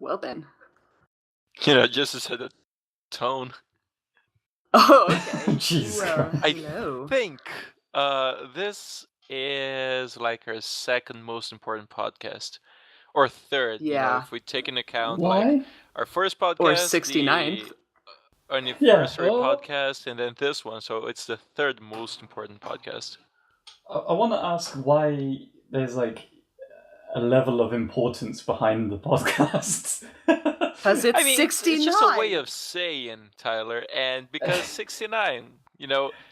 Well then. Just to set the tone. Oh, okay. Jeez Well, Christ. I hello. think this is like our second most important podcast. Or third, Yeah. if we take into account Why? like our first podcast, Or 69th. the anniversary well- podcast, and then this one. So it's the third most important podcast. I want to ask why there's like a level of importance behind the podcast. Because it's 69. It's just a way of saying, Tyler, and because 69,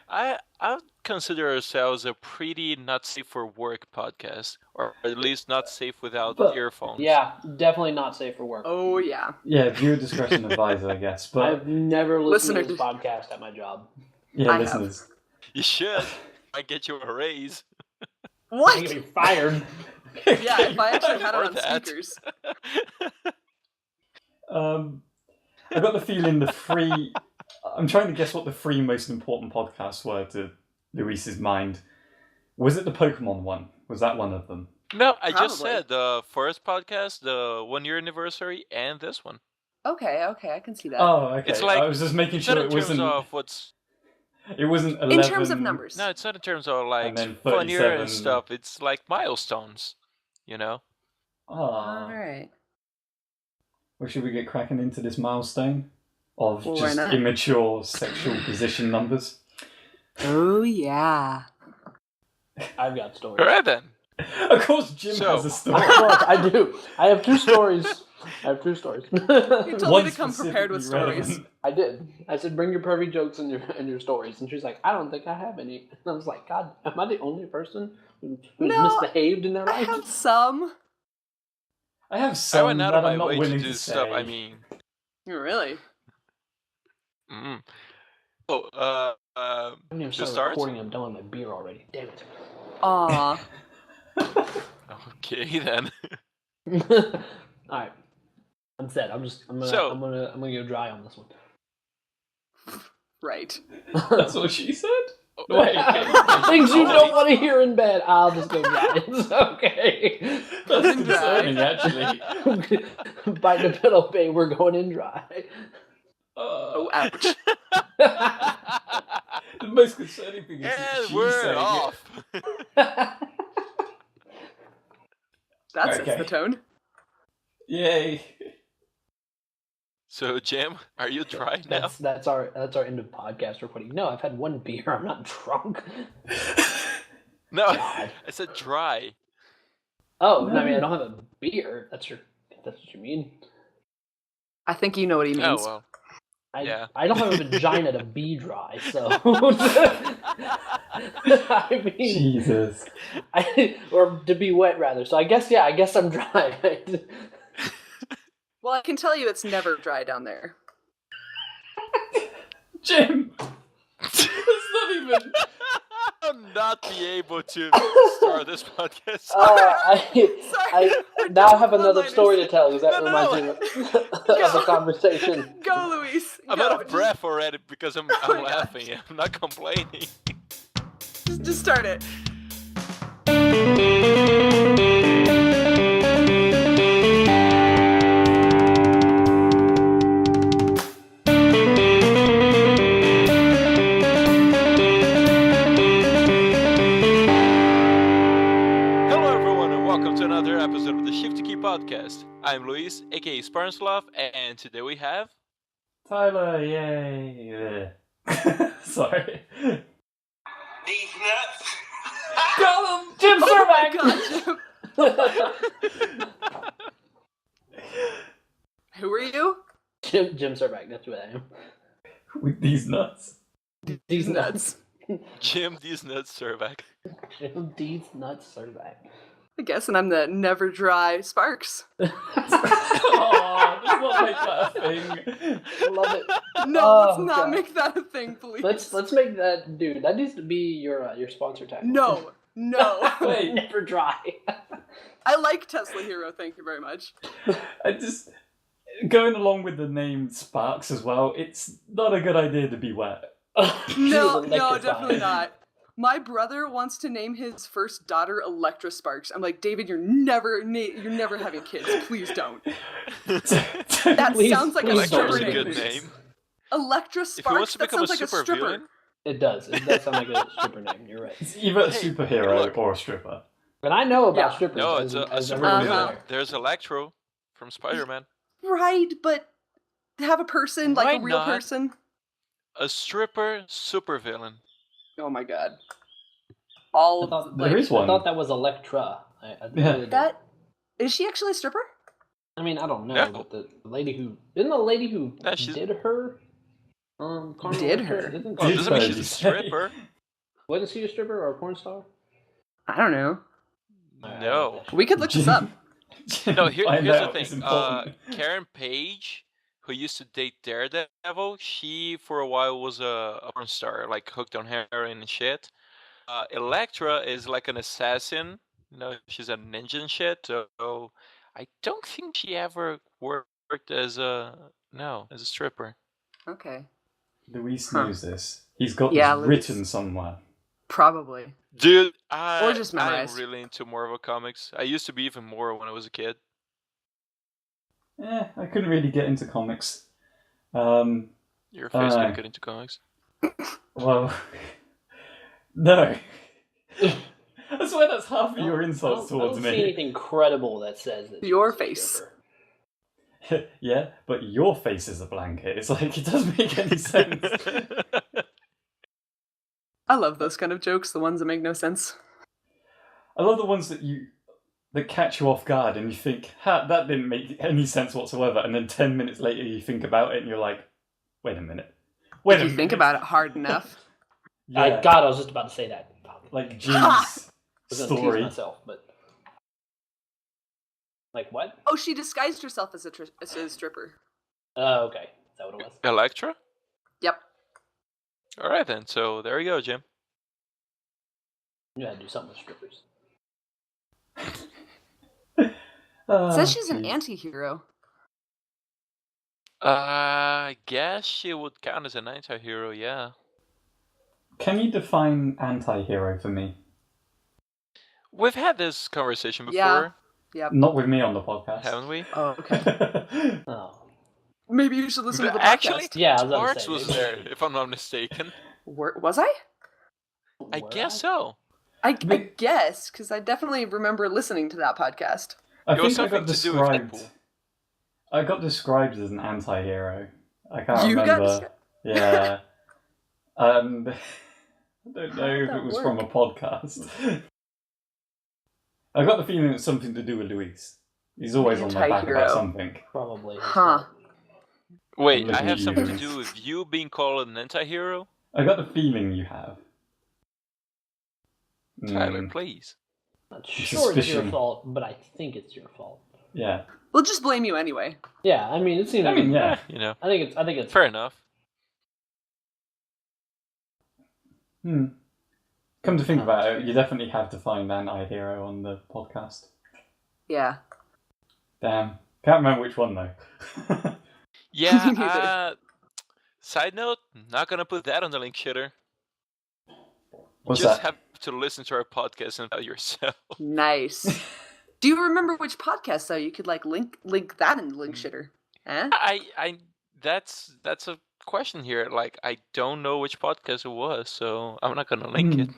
I would consider ourselves a pretty not safe for work podcast, or at least not safe without earphones. Yeah, definitely not safe for work. Oh, yeah. Yeah, viewer discretion advised, I guess. But I've never listened to Listeners. this podcast at my job. yeah, I listeners. You should. Might get you a raise. I'm What? gonna be fired. Yeah, if I actually had it Or on that. speakers. I got the feeling the three. I'm trying to guess what the three most important podcasts were to Luis's mind. Was it the Pokemon one? Was that one of them? No, I just Probably. said the first podcast, the 1 year anniversary, and this one. Okay, I can see that. Oh, okay. It's like- I was just making It's not sure in it terms wasn't. of what's... It wasn't 11. In terms of numbers. No, it's not in terms of like And then fun year 37. and stuff. It's like milestones, Oh. Alright. Well, should we get cracking into this milestone of Well, why just not? immature sexual position numbers? Oh, yeah. I've got stories. Alright then. Of course, Jim So- has a story. Of course, I do. I have two stories. You told One me to come prepared with specifically stories. relevant. I did. I said, bring your pervy jokes and your stories. And she's like, I don't think I have any. And I was like, God, am I the only person who's No, misbehaved in their I life? have some. I have I some went out that of my I'm not way to willing do to stuff. say. I mean, Really? oh, I haven't even to started start? recording. I'm done with my beer already. Damn it. Aw. Okay then. All right. I'm set. I'm gonna So- I'm gonna go dry on this one. Right. That's what she said? Wait, Things you don't want to hear in bed. I'll just go dry. It's okay. that's concerning, actually. Bite the pillow, babe. We're going in dry. Oh, ouch. The most concerning thing is that And she's we're saying off. That Okay. sets the tone. Yay. So, Jim, are you dry now? That's our end of podcast recording. No, I've had one beer. I'm not drunk. No, God. I said dry. Oh, I mean, I don't have a beer. That's what you mean. I think you know what he means. Oh well. Yeah. I don't have a vagina to be dry, so. I mean, Jesus. or to be wet rather. So I guess I'm dry. Well, I can tell you it's never dry down there. Jim! It's not even... I'll not be able to start this podcast. I Sorry. now have another One-liners. story to tell because that No. reminds me of a conversation. Go, Luis. I'm Go. out of breath already because I'm Oh my laughing. I'm not complaining. Just start it. Hello, everyone, and welcome to another episode of the Shifty podcast. I'm Luis, aka SpartanSloth, and today we have. Tyler, yay. Sorry. These nuts. Got him! Jim Oh my Surback! God, Jim. Who are you? Jim Surback, that's who I am. With these nuts. These nuts. Jim These Nuts Surback. Jim These Nuts Surback. I guess, and I'm the never dry Sparks. Oh, let's not make that a thing. I love it. No, Oh, let's not God. make that a thing, please. Let's make that, dude. That needs to be your sponsor tag. No. Wait. Never dry. I like Tesla Hero, thank you very much. I just... Going along with the name Sparks as well, it's not a good idea to be wet. No, definitely not. My brother wants to name his first daughter Elektra Sparks. I'm like, David, you're never having kids. Please don't. That Please- sounds like a please don't. stripper Elektra's a name. good name. Elektra If he Sparks. wants to That become a sounds like a stripper. supervillain, It does. It does sound like a stripper name. You're right. It's either a Hey, superhero look. or a stripper. But I know about Yeah. strippers. no, it's as a everyone's supervillain. aware. There's Electro from Spider-Man. Right, but have a person like Why a real not? person. A stripper supervillain. Oh my god. All I thought, There is I one. thought that was Elektra. I Yeah. really did. that is she actually a stripper? I mean, I don't know, No. but the lady who didn't the lady who No, she's- did her. Carmen Did Electra, her? Isn't, Well, it Did doesn't mean her, she's you a say? stripper. wasn't she a stripper or a porn star? I don't know. No. We could look this up. No, Find here's the out, it's thing. important. Karen Page, who used to date Daredevil, she for a while was a porn star, like hooked on heroin and shit. Elektra is like an assassin. You know, she's a ninja and shit. So I don't think she ever worked as a stripper. Okay. Luis Huh. knows this. He's got Yeah, this Luis. written somewhere. Probably. Dude, Or just I'm memorized. really into Marvel comics. I used to be even more when I was a kid. I couldn't really get into comics. Your face Uh, gonna get into comics. Well, no. I swear that's half of your insults I towards don't see me. anything credible that says that. Your she's a face. stripper. Yeah, but your face is a blanket. It's like, it doesn't make any sense. I love those kind of jokes, the ones that make no sense. I love the ones that catch you off guard and you think, ha, that didn't make any sense whatsoever. And then 10 minutes later you think about it and you're like, wait a minute. Wait If a you minute. think about it hard enough. Yeah, God, I was just about to say that. Fuck. like I Jim's was gonna tease story. myself, but like what? Oh, she disguised herself as a stripper. Oh, okay. Is that what it was? Elektra? Yep. All right then. So there you go, Jim. You had to do something with strippers. It says she's an geez. anti-hero. I guess she would count as an anti-hero, yeah. Can you define anti-hero for me? We've had this conversation before, Yeah. Yep. Not with me on the podcast. haven't we? Oh, okay. Oh, Maybe you should listen to the podcast. Actually, yeah. I was about to Sparks say, was maybe. there, if I'm not mistaken. Was I? I Were guess so. I guess, because I definitely remember listening to that podcast. I It was think I got something to do with described. Deadpool. I got described as an anti-hero. I can't You remember. got Yeah. I don't know How if did that it was from a work? podcast. I got the feeling it's something to do with Luis. He's always on my back about Anti-hero. something. Probably. Huh. Wait, looking I at have you, something to Luis. do with you being called an anti-hero? I got the feeling you have. Tyler, please. Not sure it's your Suspicion. fault, but I think it's your fault. Yeah. We'll just blame you anyway. Yeah, I mean, it seems. I mean, yeah. You know, I think it's. fair enough. Come to think about it, you definitely have to find anti-hero on the podcast. Yeah. Damn. Can't remember which one though. Me Yeah, neither. side note, not gonna put that on the link shitter. What's Just that? have to listen to our podcast and tell yourself. Nice. Do you remember which podcast though? You could like link that in the link shitter. Huh? I that's a question here. Like, I don't know which podcast it was, so I'm not gonna link it.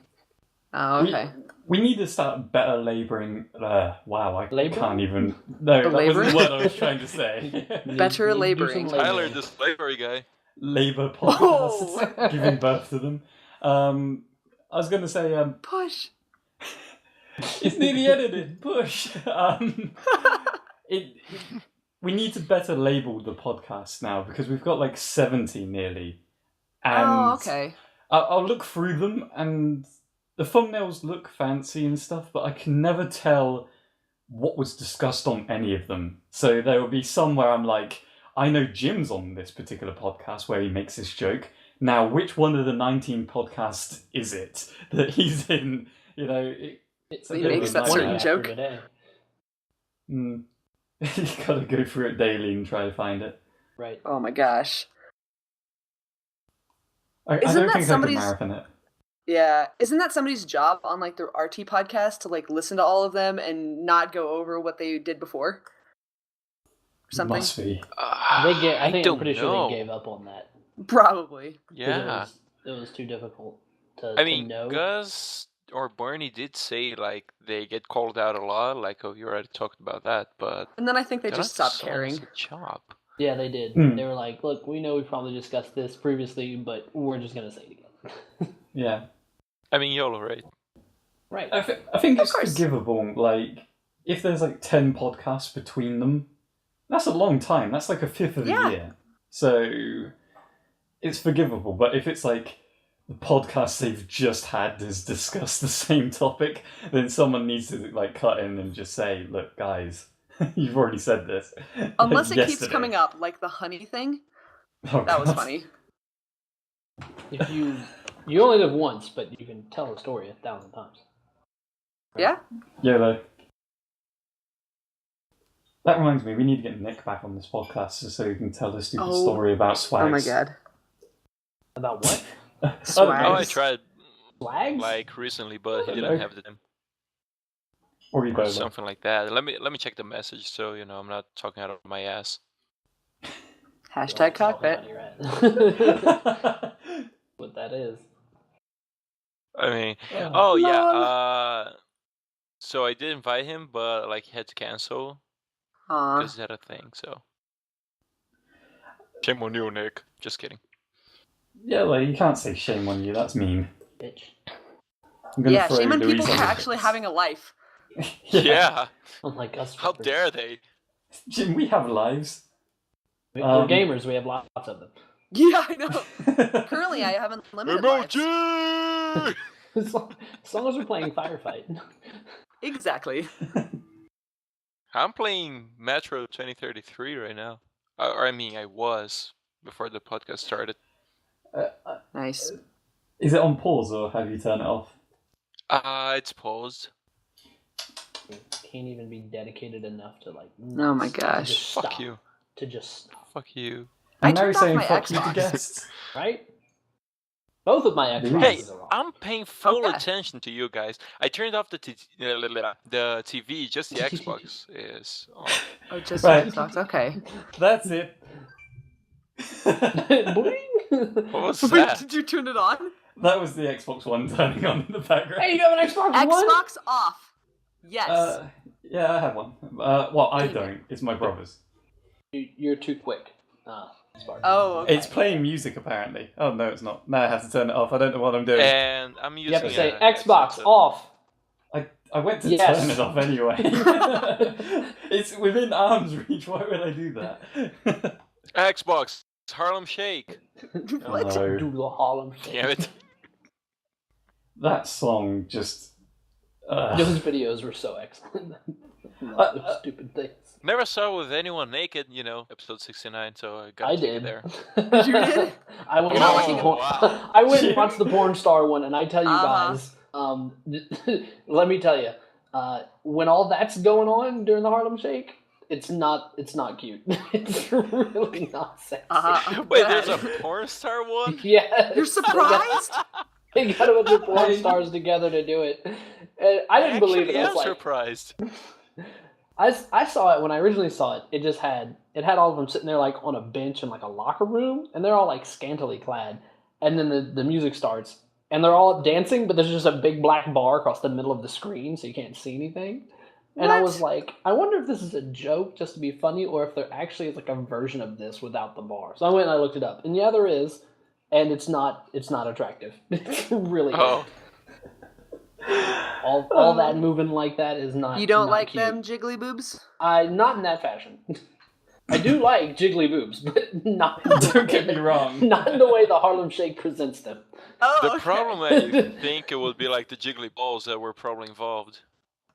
Oh, okay. We need to start better labouring. Wow, I Labouring? can't even. No, that wasn't Labouring? the word I was trying to say. Better You do labouring. some Tyler, the slavery guy. Labour Oh. podcasts, giving birth to them. I was going to say, Push. it's nearly edited. Push. We need to better label the podcast now because we've got like 70 nearly, and Oh, okay. I'll look through them and the thumbnails look fancy and stuff, but I can never tell what was discussed on any of them. So there will be some where I'm like, I know Jim's on this particular podcast where he makes this joke. Now, which one of the 19 podcasts is it that he's in? You know, it's a He bit of makes a that certain nightmare. joke. Today. You gotta go through it daily and try to find it. Right. Oh my gosh. I Isn't don't that think somebody's- I could marathon it. Yeah, isn't that somebody's job on like their RT podcast to like listen to all of them and not go over what they did before? Or something. Must be. I'm pretty sure they gave up on that. Probably. 'Cause Yeah. it was too difficult to I mean, know. Gus or Bernie did say like they get called out a lot. Like, oh, you already talked about that, but And then I think they they're just not stopped the caring. songs a job. Yeah, they did. Hmm. They were like, "Look, we know we probably discussed this previously, but we're just gonna say it again." Yeah. I mean, YOLO, right? Right. I think Of it's course. forgivable. Like, if there's like 10 podcasts between them, that's a long time. That's like a fifth of Yeah. a year. So it's forgivable. But if it's like the podcast they've just had has discussed the same topic, then someone needs to like cut in and just say, "Look, guys, you've already said this." Unless it keeps yesterday." coming up, like the honey thing. Oh, That was God. funny. If you only live once, but you can tell a story 1,000 times. Yeah? YOLO. That reminds me, we need to get Nick back on this podcast just so he can tell a stupid Oh. story about swags. Oh my god. About what? I don't know. Swags. Oh, I tried Flags? like recently, but he I didn't know. have them. Or Or Ebola. something like that. Let me check the message so I'm not talking out of my ass. Hashtag cockpit. What that is. I mean, Yeah. oh yeah. So I did invite him, but like he had to cancel Aw. because he had a thing. So shame on you, Nick. Just kidding. Yeah, like, you can't say shame on you, that's mean. Bitch. I'm gonna Yeah, throw shame on the people for reason- actually having a life. Yeah. Unlike us. How fuckers. dare they? Jim, we have lives. We're Um, gamers, we have lots of them. Yeah, I know. Currently, I have unlimited lives. Emoji! As long as we're playing Firefight. Exactly. I'm playing Metro 2033 right now. Or I mean, I was before the podcast started. Nice. Is it on pause or have you turned it off? It's paused. Can't even be dedicated enough to like. Oh my to gosh. just Fuck stop. you. To just stop. Fuck you. I And now turned he's off saying my fuck you to Xbox. guests. Right? Both of my Xboxes Hey, are off. I'm paying full Okay. attention to you guys. I turned off the TV, just the Xbox is on. Oh, just Right. Xbox. Okay. That's it. Boing! What was Wait, that? did you turn it on? That was the Xbox One turning on in the background. Hey, you have an Xbox One? Xbox off. Yes. Yeah, I have one. Well, I Damn it. don't. It's my brother's. You're too quick. Spark. Oh, okay. It's playing music, apparently. Oh, no, it's not. Now I have to turn it off. I don't know what I'm doing. And I'm using You have to say a Xbox headset. off. I went to Yes. turn it off anyway. It's within arm's reach. Why would I do that? Xbox Harlem Shake. What? No. Do the Harlem Shake. Damn it. That song just... Those videos were so excellent. Those stupid things. Never saw with anyone naked, episode 69, so I got I to take it did. there. You did? I went, You're and not watched the looking porn. at- I went and watched the porn star one, and I tell you Uh-huh. guys, let me tell you, when all that's going on during the Harlem Shake, it's not cute. It's really not sexy. Wait, there's a porn star one? Yeah, You're surprised? They got a bunch of porn stars together to do it. And I didn't believe it. Actually, I I'm was like, surprised. I saw it when I originally saw it. It had all of them sitting there like on a bench in like a locker room, and they're all like scantily clad. And then the music starts, and they're all dancing, but there's just a big black bar across the middle of the screen, so you can't see anything. And I What? was like, I wonder if this is a joke just to be funny, or if there actually is like a version of this without the bar. So I went and I looked it up, and yeah, there is, and it's not attractive. It's really Oh. all that moving like that is not. You don't not like cute. them jiggly boobs? Not in that fashion. I do like jiggly boobs, but not. Don't get me wrong. Not in the way the Harlem Shake presents them. Oh, The okay. problem is you think it would be like the jiggly balls that were probably involved.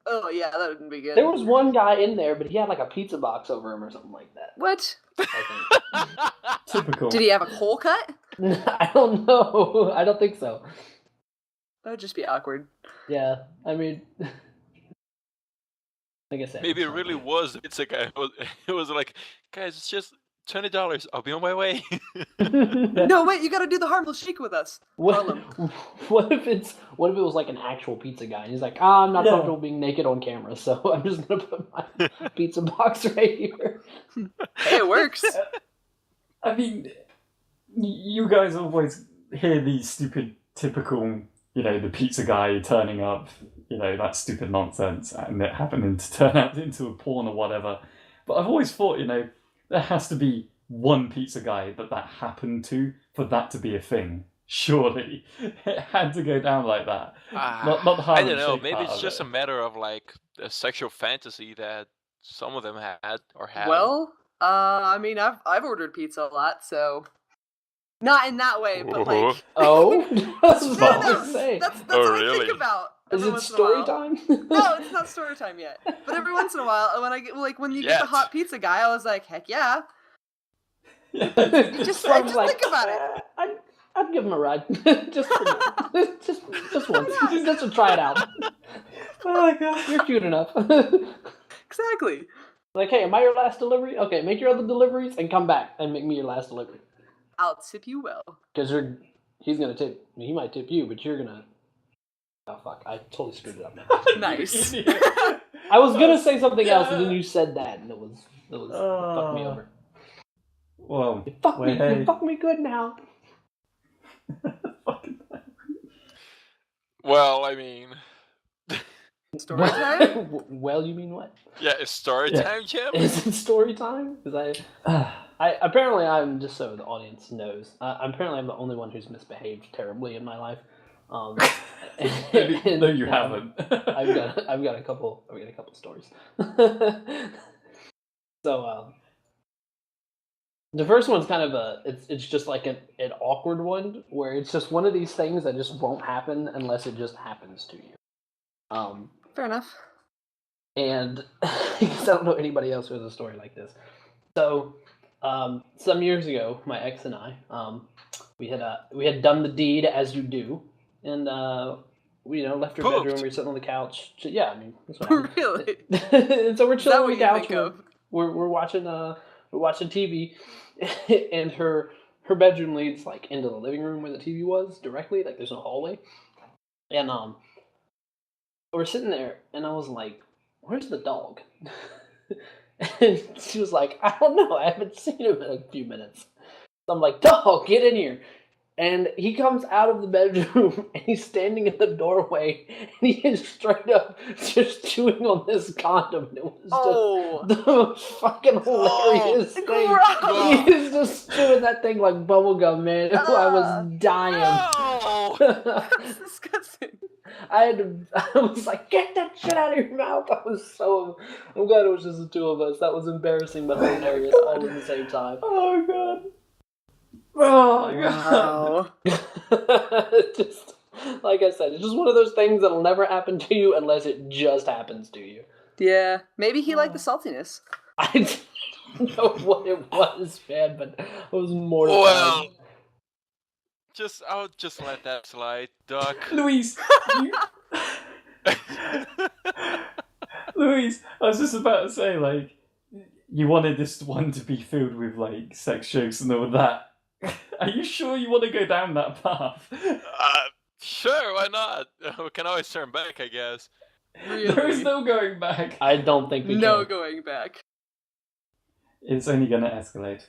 Oh, yeah, that wouldn't be good. There was one guy in there, but he had like a pizza box over him or something like that. What? I Typical. Did he have a hole cut? think. I don't know. I don't think so. That would just be awkward. Yeah, I mean, like I said, Maybe it really was the pizza guy. It was like, guys, it's just $20. I'll be on my way. No, wait, you gotta do the harmless shake with us. Harlem. What if it was like an actual pizza guy? And he's like, I'm not Yeah. comfortable being naked on camera, so I'm just gonna put my pizza box right here. Hey, it works. I mean, you guys always hear these stupid, typical, the pizza guy turning up, that stupid nonsense, and it happening to turn out into a porn or whatever. But I've always thought, there has to be one pizza guy that happened to for that to be a thing. Surely. It had to go down like that. Not the I don't know. Harlem Shake Maybe part it's of just it. a matter of like a sexual fantasy that some of them had or have. Well, I mean, I've ordered pizza a lot, so not in that way, but like. Oh, that's No, what I no, was saying. that's Oh, what I really? think about. Is every it once in a story while. time? No, it's not story time yet. But every once in a while, when you get the Yet. hot pizza guy, I was like, heck yeah. Just So I'm think about it. I'd give him a ride, just once, just to try it out. Oh my god. You're cute enough. Exactly. Like, hey, am I your last delivery? Okay, make your other deliveries and come back and make me your last delivery. I'll tip you well. Because he's gonna tip. I mean, he might tip you, but you're gonna. Oh fuck! I totally screwed it up. Nice. I was gonna say something else, and then you said that, and it fucked me over. Well, You fuck me. hey. You fuck me good now. Well, I mean, Story time? Well, you mean what? yeah, it's story Yeah. time, Jim. Is it story time? Because I apparently I'm just so the audience knows. I'm the only one who's misbehaved terribly in my life. No, and, you haven't. I've got a couple stories. So the first one's kind of it's just like an awkward one where it's just one of these things that just won't happen unless it just happens to you. Fair enough. And because I don't know anybody else who has a story like this. So some years ago, my ex and I, we had done the deed as you do, and we left her Pooped. bedroom. We were sitting on the couch. Yeah, I mean, that's what happened. Really? And so we're Is that chilling on what the you couch. think of? We're watching TV, and her bedroom leads like into the living room where the TV was directly. Like there's no hallway, and we're sitting there, and I was like, "Where's the dog?" And she was like, "I don't know. I haven't seen him in a few minutes." So I'm like, "Dog, get in here." And he comes out of the bedroom, and he's standing in the doorway, and he is straight up just chewing on this condom. And it was just the most fucking hilarious thing. gross. He is just chewing that thing like bubblegum, man. I was dying. No! That's disgusting. I was like, get that shit out of your mouth. I'm glad it was just the two of us. That was embarrassing but hilarious all at the same time. Oh god. Oh my god. Wow. Just, like I said, it's just one of those things that'll never happen to you unless it just happens to you. Yeah, maybe he liked the saltiness. I don't know what it was, man, but it was mortified. Well, I'll just let that slide, Duck. Louise, Louise, I was just about to say, like, you wanted this one to be filled with, like, sex jokes and all that. Are you sure you want to go down that path? Sure, why not? We can always turn back, I guess. Really? There is no going back. I don't think we No can. going back. It's only going to escalate.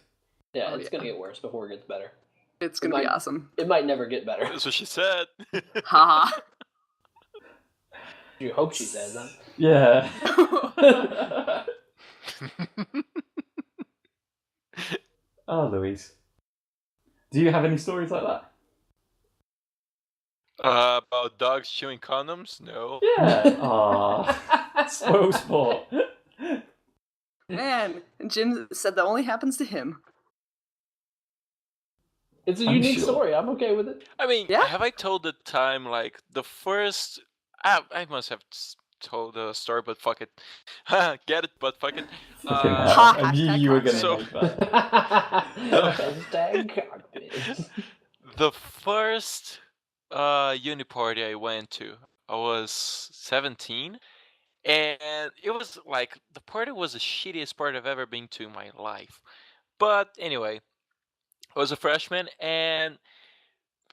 Yeah, Oh, it's going to get worse before it gets better. It's gonna be might- awesome. It might never get better. That's what she said. Haha. You hope she says that. Yeah. Oh, Louise. Do you have any stories like that? About dogs chewing condoms? No. Yeah. Aww. Spoil sport. Man, Jim said that only happens to him. It's a I'm unique sure. story. I'm okay with it. I mean, Yeah? have I told the time, like, the first... I must have told the story, but fuck it. Get it, but fuck it. Fucking Uh, hell. Ha, I knew hashtag you were going to so- make that. Hashtag cockpit. The first uni party I went to, I was 17, and it was like, the party was the shittiest party I've ever been to in my life. But anyway, I was a freshman, and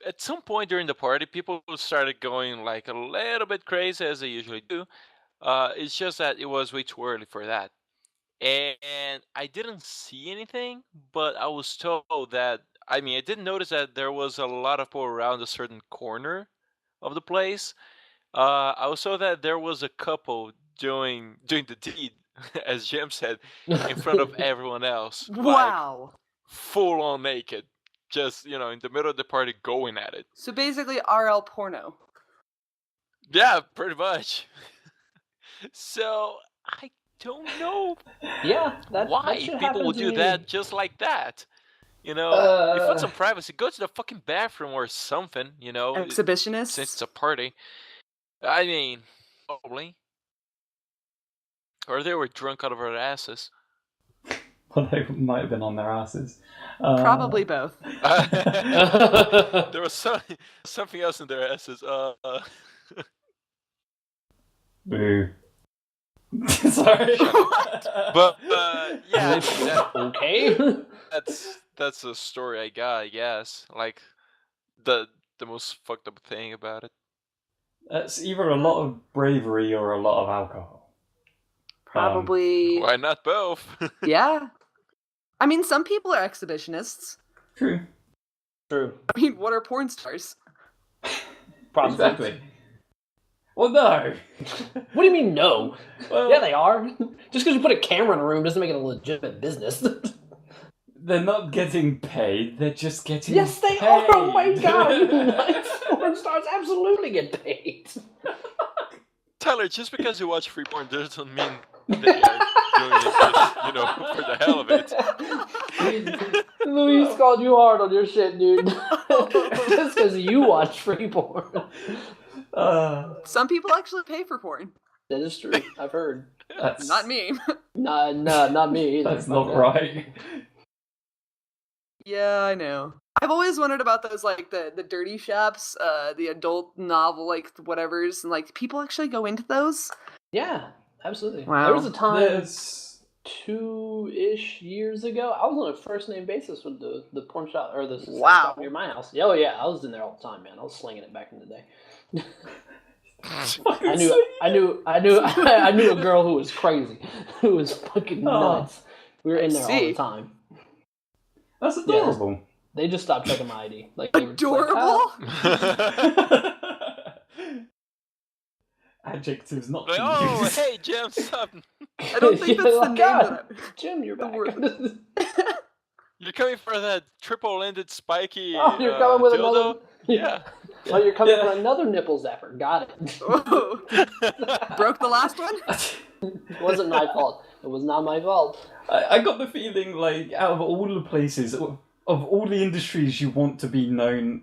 at some point during the party, people started going like a little bit crazy, as they usually do. It's just that it was way too early for that. And I didn't see anything, but I was told that, I mean, I did notice that there was a lot of people around a certain corner of the place. I was told that there was a couple doing the deed, as Jim said, in front of everyone else. Like, Wow. full on naked. Just, in the middle of the party going at it. So basically RL porno. Yeah, pretty much. So, I don't know Yeah, that why shit people would happens do in that just like that. You want some privacy, go to the fucking bathroom or something, Exhibitionists? since it's a party. I mean, probably. Or they were drunk out of their asses. Well, they might have been on their asses. Probably both. There was something else in their asses. Boo. Sorry. But yeah, Okay. that's a story I got, I guess. Like the most fucked up thing about it. That's either a lot of bravery or a lot of alcohol. Probably. Why not both? Yeah. I mean, some people are exhibitionists. True. True. I mean, what are porn stars? Exactly. Well, no. What do you mean, no? Well, Yeah, they are. Just because you put a camera in a room doesn't make it a legitimate business. they're not getting paid. They're just getting Yes, they paid. are. Oh my god! Porn stars absolutely get paid. Tyler, just because you watch free porn doesn't mean that you're doing it just, for the hell of it. Luis called you hard on your shit, dude. Just because you watch free porn. Some people actually pay for porn. That is true. I've heard. That's Not me. Nah, not me either. That's not right. Yeah, I know. I've always wondered about those, like, the dirty shops, the adult novel, like, whatevers, and, like, people actually go into those? Yeah, absolutely. Wow. There was a time There's 2-ish years ago. I was on a first name basis with the porn shop or the sex Wow. shop near my house. Oh yeah, I was in there all the time, man. I was slinging it back in the day. I knew a girl who was crazy, who was fucking nuts. We were in there all the time. That's adorable. Yeah. They just stopped checking my ID. Like, they were just Adorable? Like, Adjectives not Like, to oh, use. hey, Jim, something. I don't think that's the like, name God, of that. Jim, you're back. word. You're coming for that triple-ended spiky Oh, you're coming with dildo? another. Yeah. Oh, you're coming for another nipple zapper. Got it. Oh. Broke the last one? It wasn't my fault. It was not my fault. I got the feeling like out of all the places, of all the industries you want to be known,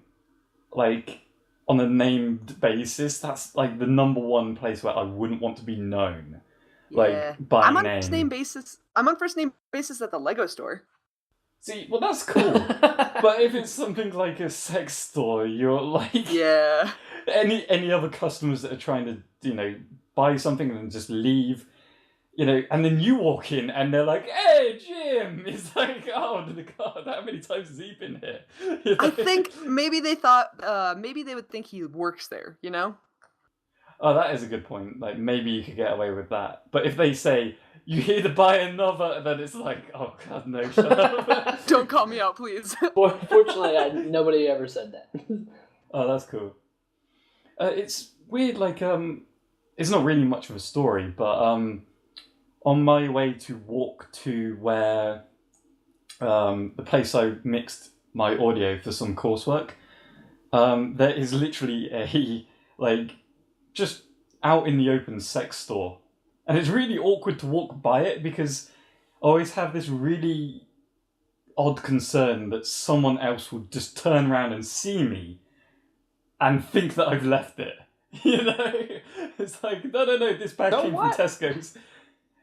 like, on a named basis, that's like the number one place where I wouldn't want to be known. Like, by I'm on name. first name basis. I'm on first name basis at the Lego store. See, well, that's cool. But if it's something like a sex store, you're like... Yeah. Any other customers that are trying to, buy something and then just leave, and then you walk in and they're like, "Hey, Jim!" It's like, oh, God, how many times has he been here? I think maybe they thought, maybe they would think he works there, you know? Oh, that is a good point. Like, maybe you could get away with that. But if they say, "You here to buy another," then it's like, oh, God, no, shut up. Don't call me out, please. Fortunately, nobody ever said that. Oh, that's cool. It's weird, like, it's not really much of a story, but on my way to walk to where the place I mixed my audio for some coursework, there is literally a, like, just out in the open sex store. And it's really awkward to walk by it because I always have this really odd concern that someone else will just turn around and see me and think that I've left it. It's like, no, this bag came from Tesco's.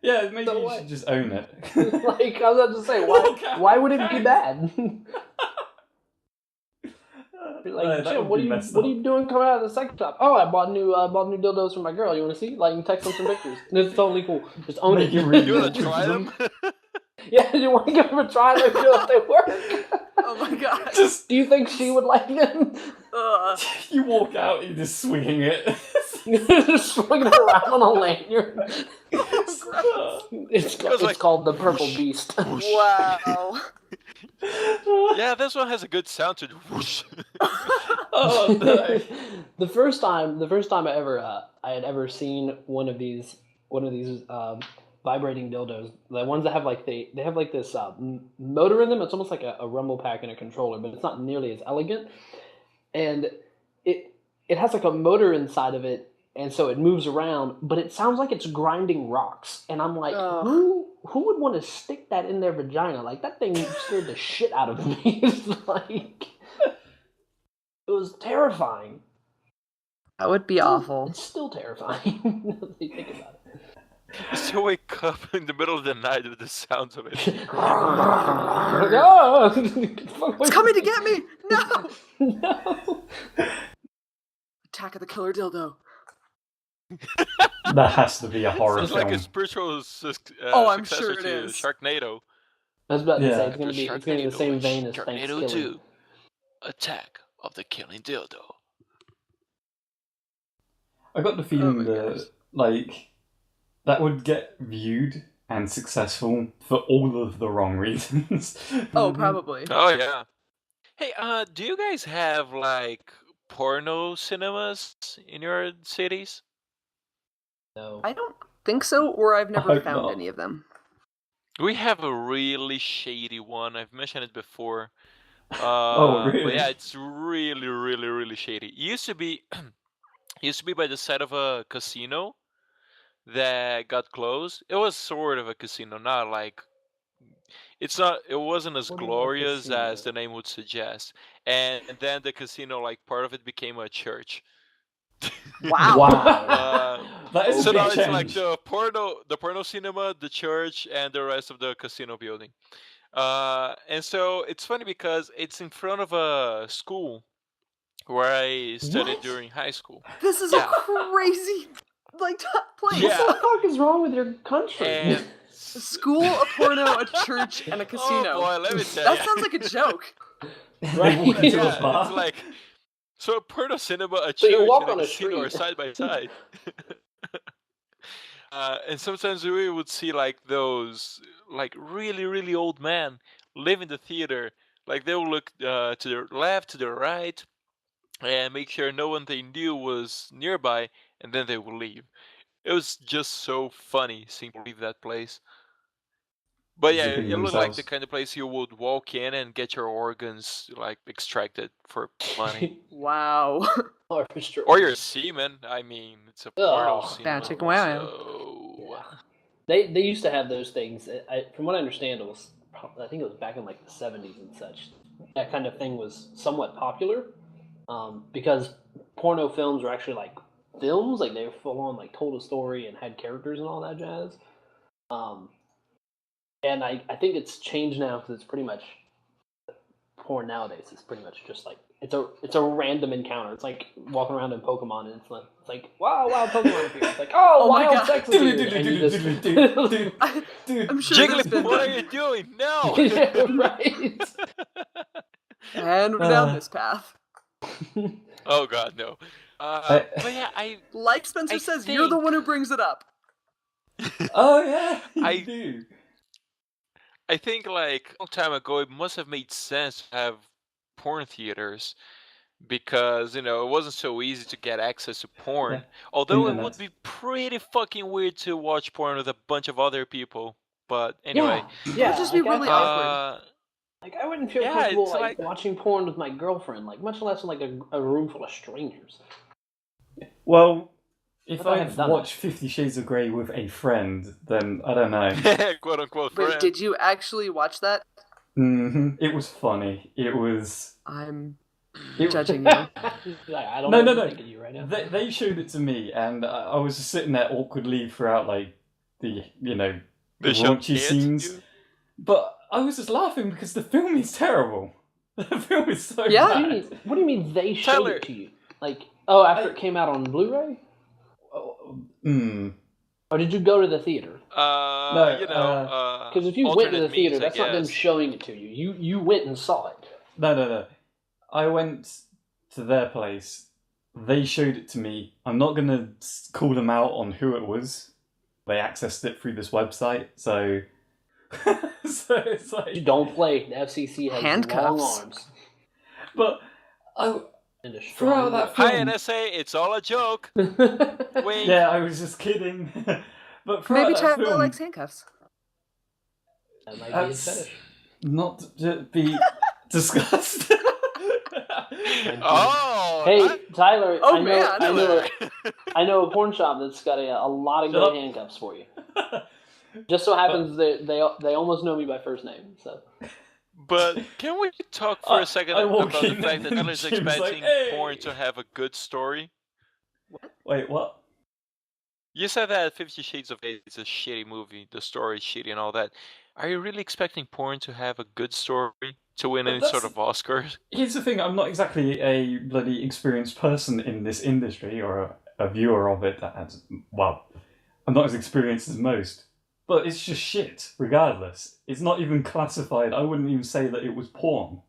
Yeah, maybe you should just own it. Like, I was about to say, why would it be bad? Like, Jim, what are you doing coming out of the sex shop? Oh, I bought new dildos for my girl. You want to see? Like, you text them some pictures. It's totally cool. Just own it. You want to try them? Yeah, you want to give them a try? Let me know if they work. Oh my god. Do you think she would like them? You walk out, you're just swinging it. Just swinging it around on a lanyard. Oh, It's called the Purple Beast. wow. Yeah, this one has a good sound to it. Whoosh. Oh no. The first time I had ever seen one of these vibrating dildos, the ones that have like they have like this motor in them. It's almost like a rumble pack and a controller, but it's not nearly as elegant. And it has like a motor inside of it, and so it moves around, but it sounds like it's grinding rocks. And I'm like, who would want to stick that in their vagina? Like, that thing scared the shit out of me. It's like, it was terrifying. That would be awful. It's still terrifying. Now that you think about it. I still wake up in the middle of the night with the sounds of it. It's coming to get me! No! No. Attack of the Killer Dildo. That has to be a horror It's film. like a spiritual I'm successor sure it to is. Sharknado. I was about to say, Yeah. it's gonna be the same vein as Sharknado Thanksgiving. 2. Attack of the Killing Dildo. I got the Oh feeling my that, goodness. like, that would get viewed and successful for all of the wrong reasons. Oh, probably. Oh yeah. Hey, do you guys have like porno cinemas in your cities? No. I don't think so, or I've never hope found not. any of them. We have a really shady one. I've mentioned it before. Oh, But really? yeah, it's really, really, really shady. It used to be by the side of a casino that got closed. It was sort of a casino, not like it wasn't as What is a glorious casino? as the name would suggest. And then the casino, like part of it became a church. Wow. Wow. That is a So big now it's like change. the porno cinema, the church, and the rest of the casino building. And so it's funny because it's in front of a school where I studied What? during high school. This is Yeah. a crazy, like, place. Yeah. What the fuck is wrong with your country? And A school, a porno, a church, and a casino. Oh boy, let me tell That you. sounds like a joke. They walk into Yeah, a bar. it's like so a porno cinema, a So you church, walk and on a a casino are street. side by side. And sometimes we would see like those like really really old men live in the theater. Like they will look to their left, to their right, and make sure no one they knew was nearby, and then they will leave. It was just so funny seeing people leave that place. But yeah, Zipping it looked like the themselves. kind of place you would walk in and get your organs like extracted for money. Wow. Or your semen. I mean, it's a porno Ugh. semen. Bad chicken wow. So... They used to have those things. From what I understand, I think it was back in like the 70s and such. That kind of thing was somewhat popular because porno films were actually like films, like they were full on, like told a story and had characters and all that jazz. And I think it's changed now because it's pretty much porn nowadays. It's pretty much just like it's a random encounter. It's like walking around in Pokemon and it's like wow Pokemon appears. It's like oh my wild God. sex appears. And you just I'm sure there's Jiggly, been what are you doing? No! yeah, right. and we're down this path. Oh god, no. But yeah, Like Spencer I says, you're the think- one who brings it up. Oh yeah, you I- do. I think like a long time ago it must have made sense to have porn theaters because, it wasn't so easy to get access to porn. Yeah. Although it Internet. would be pretty fucking weird to watch porn with a bunch of other people. But anyway, Yeah, It would just be really awkward. Like I wouldn't feel Yeah, comfortable it's like like- watching porn with my girlfriend, like much less in like a room full of strangers. Well, if But I have I've done watched 50 Shades of Grey with a friend, then I don't know. quote unquote Wait, friend. did you actually watch that? It was funny. It was. I'm It, judging you. I don't No, know no, what no. to think of you right now. They showed it to me, and I was just sitting there awkwardly throughout, like the the They showed raunchy it to scenes. you? But I was just laughing because the film is terrible. The film is so Yeah. bad. What do you mean they showed Tyler. it to you? Like after it came out on Blu-ray, Oh, mm. or did you go to the theater? Because if you went to the theater, that's not them showing it to you. You went and saw it. No. I went to their place. They showed it to me. I'm not going to call them out on who it was. They accessed it through this website, so... so it's like... You don't play. The FCC has long arms. But... throughout that film... Hi, NSA, it's all a joke. Wink. Yeah, I was just kidding. But Maybe that Tyler likes handcuffs. That might be his fetish. Not to be discussed. Hey, Tyler, man. I know a porn shop that's got a lot of good handcuffs for you. Just so happens they almost know me by first name, so... But can we talk for a second about the fact that Tyler's expecting porn to have a good story? Wait, what? You said that 50 Shades of Grey is a shitty movie, the story is shitty and all that. Are you really expecting porn to have a good story to win any sort of Oscars? Here's the thing, I'm not exactly a bloody experienced person in this industry, or a viewer of it. I'm not as experienced as most. But it's just shit, regardless. It's not even classified. I wouldn't even say that it was porn.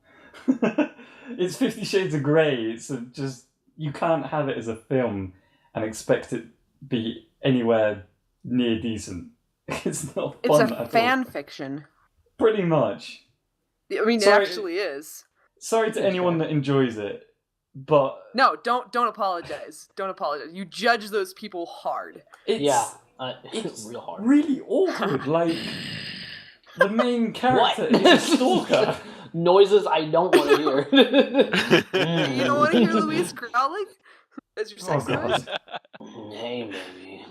It's 50 Shades of Grey. It's just... You can't have it as a film and expect it be anywhere near decent. It's not fun at all. It's a fan fiction. Pretty much. I mean, it actually is. Sorry to anyone that enjoys it, but... No, don't apologize. Don't apologize. You judge those people hard. It's real hard. Really awkward. Like, the main character is a stalker. Noises I don't want to hear. You don't want to hear Louise growling? As your sex noise? Hey, baby.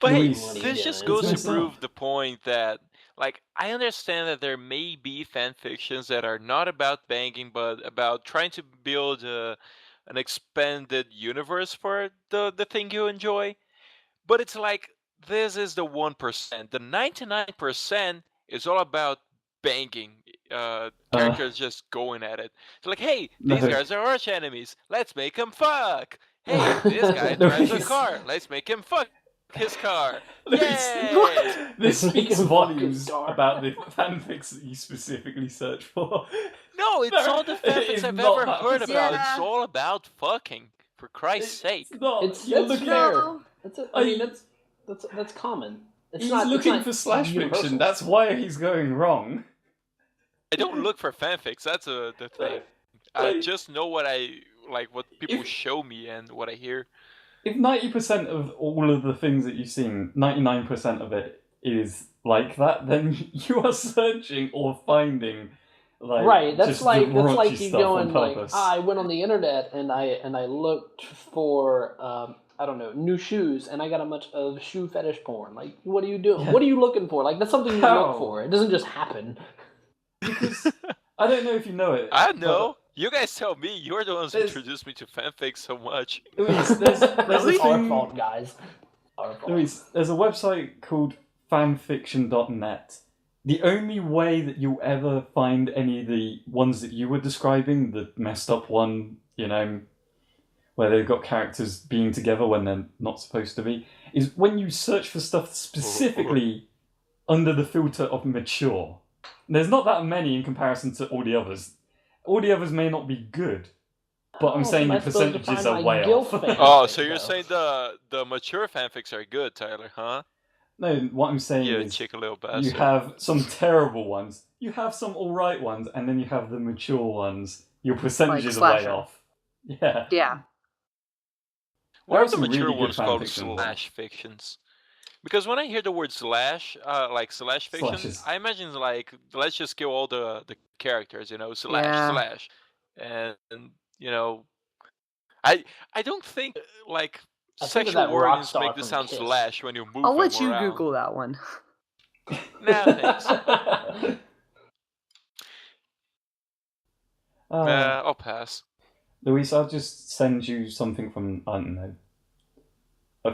But hey, this just goes to prove the point that, like, I understand that there may be fan fictions that are not about banging, but about trying to build an expanded universe for the thing you enjoy. But it's like, this is the 1%. The 99% is all about banging. Characters just going at it. It's like, hey, these guys are arch enemies. Let's make them fuck. Hey, this guy drives a car. Let's make him fuck his car. Yay! This speaks volumes about the fanfics that you specifically search for. No, it's all the fanfics I've ever heard about. It's all about fucking. For Christ's sake. It's fair. That's common. He's looking for slash fiction. That's why he's going wrong. I don't look for fanfics. That's the thing. I just know what what people show me and what I hear. If 90% of all of the things that you've seen, 99% of it is like that, then you are searching or finding. Right, that's like you going like, I went on the internet and I looked for I don't know, new shoes, and I got a bunch of shoe fetish porn. Like, what are you doing? Yeah. What are you looking for? Like, that's something you look for. It doesn't just happen. Because I don't know if you know it. I know. You guys tell me. You're the ones who introduced me to fanfics so much. There's our fault, guys. There's a website called fanfiction.net. The only way that you'll ever find any of the ones that you were describing, the messed up one, where they've got characters being together when they're not supposed to be, is when you search for stuff specifically under the filter of mature. There's not that many in comparison to all the others. All the others may not be good, but I'm saying the percentages are way off. Oh, so you're saying the mature fanfics are good, Tyler, huh? No, what I'm saying is you have some terrible ones, you have some alright ones, and then you have the mature ones. Your percentages are way off. Yeah. Yeah. What are the mature ones called slash fictions? Because when I hear the word slash, like slash fiction, I imagine like, let's just kill all the characters, slash. And I don't think like sexual organs make the sound slash when you move I'll let you around. Google that one. Nah, thanks. I'll pass. Luis, I'll just send you something from, I don't know, a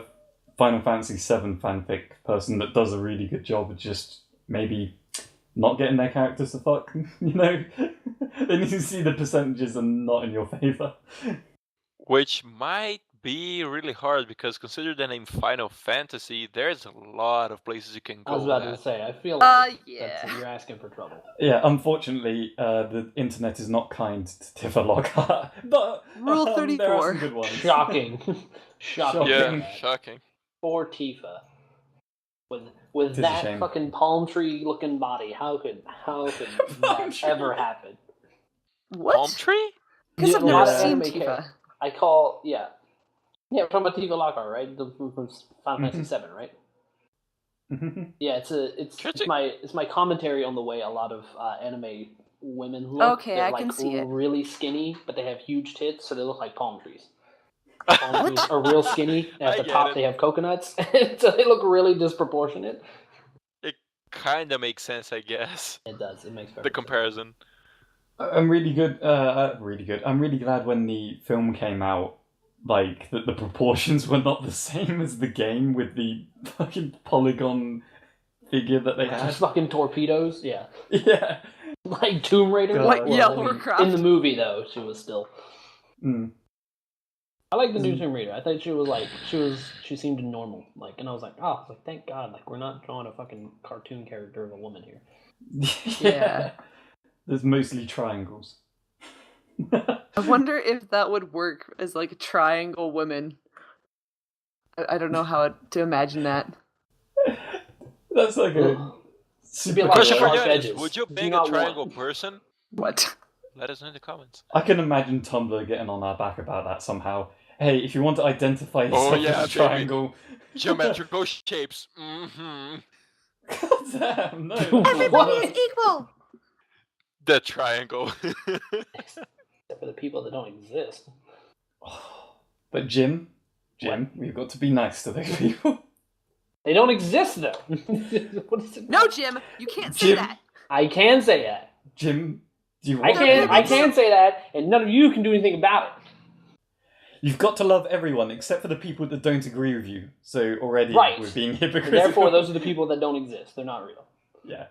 Final Fantasy VII fanfic person that does a really good job of just maybe not getting their characters to fuck, Then you can see the percentages are not in your favour. Which might be really hard because consider the name Final Fantasy, there's a lot of places you can I was go about with to that. say, I feel like yeah. you're asking for trouble. Yeah, unfortunately, the internet is not kind to Tifa Lockhart, but Rule there are 34. some good ones. Shocking. Shocking. Yeah, shocking. Poor Tifa. With It is a that shame. fucking palm tree looking body, how could Palm that tree. ever happen? What? Palm tree? Because Yeah, I've a never lot of seen anime Tifa. I call we're talking about Tifa Lockhart, right? From Final Fantasy VII, right? Yeah, it's my commentary on the way a lot of anime women look. Okay, They're I like can see it. really skinny, but they have huge tits, so they look like palm trees. Palm trees are real skinny, and at I the get top it. they have coconuts, so they look really disproportionate. It kind of makes sense, I guess. It does. It makes perfect The comparison. I'm really good. Really good. I'm really glad when the film came out, like that the proportions were not the same as the game with the fucking polygon figure that they sense. had. Just fucking torpedoes, yeah. Yeah. Like Tomb Raider. God. Like, yeah, I mean, Warcraft. in the movie, though, she was still. Mm. I like the new Tomb Raider. I thought she seemed normal. Like, and I was like, thank God, like we're not drawing a fucking cartoon character of a woman here. Yeah. There's mostly triangles. I wonder if that would work as like triangle women. I don't know how to imagine that. That's like a Ugh. super. a lot Question of for sharp you is, edges. would you Do bang a not triangle want. person? What? Let us know in the comments. I can imagine Tumblr getting on our back about that somehow. Hey, if you want to identify yourself yeah, as a baby. triangle, Geometrical shapes. Mm-hmm. God damn, no. Everybody is equal. The triangle. Except for the people that don't exist. But Jim, we've got to be nice to those people. They don't exist though. What is it? No, Jim, you can't say Jim. that. I can say that. Jim, do you I want can say that, and none of you can do anything about it. You've got to love everyone except for the people that don't agree with you. So already Right. we're being And hypocritical. therefore, those are the people that don't exist. They're not real. Yeah.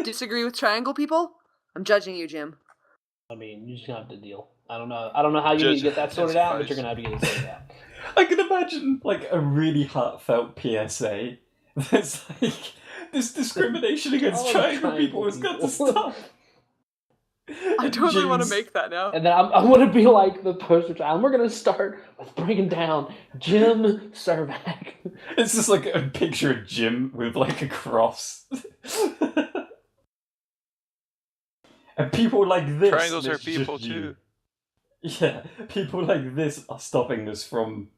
Disagree with triangle people? I'm judging you, Jim. I mean, you're just gonna have to deal. I don't know how you need to get that sorted out, but you're gonna have to get it sorted out. I can imagine like a really heartfelt PSA that's like this discrimination against Oh, triangle people has got to people. stop. I totally want to Jim's- make that now. And then I'm gonna be like the poster child. And we're gonna start with bringing down Jim Servac. It's just like a picture of Jim with like a cross. And people like this. Triangles are that's just people you. too. Yeah, people like this are stopping us from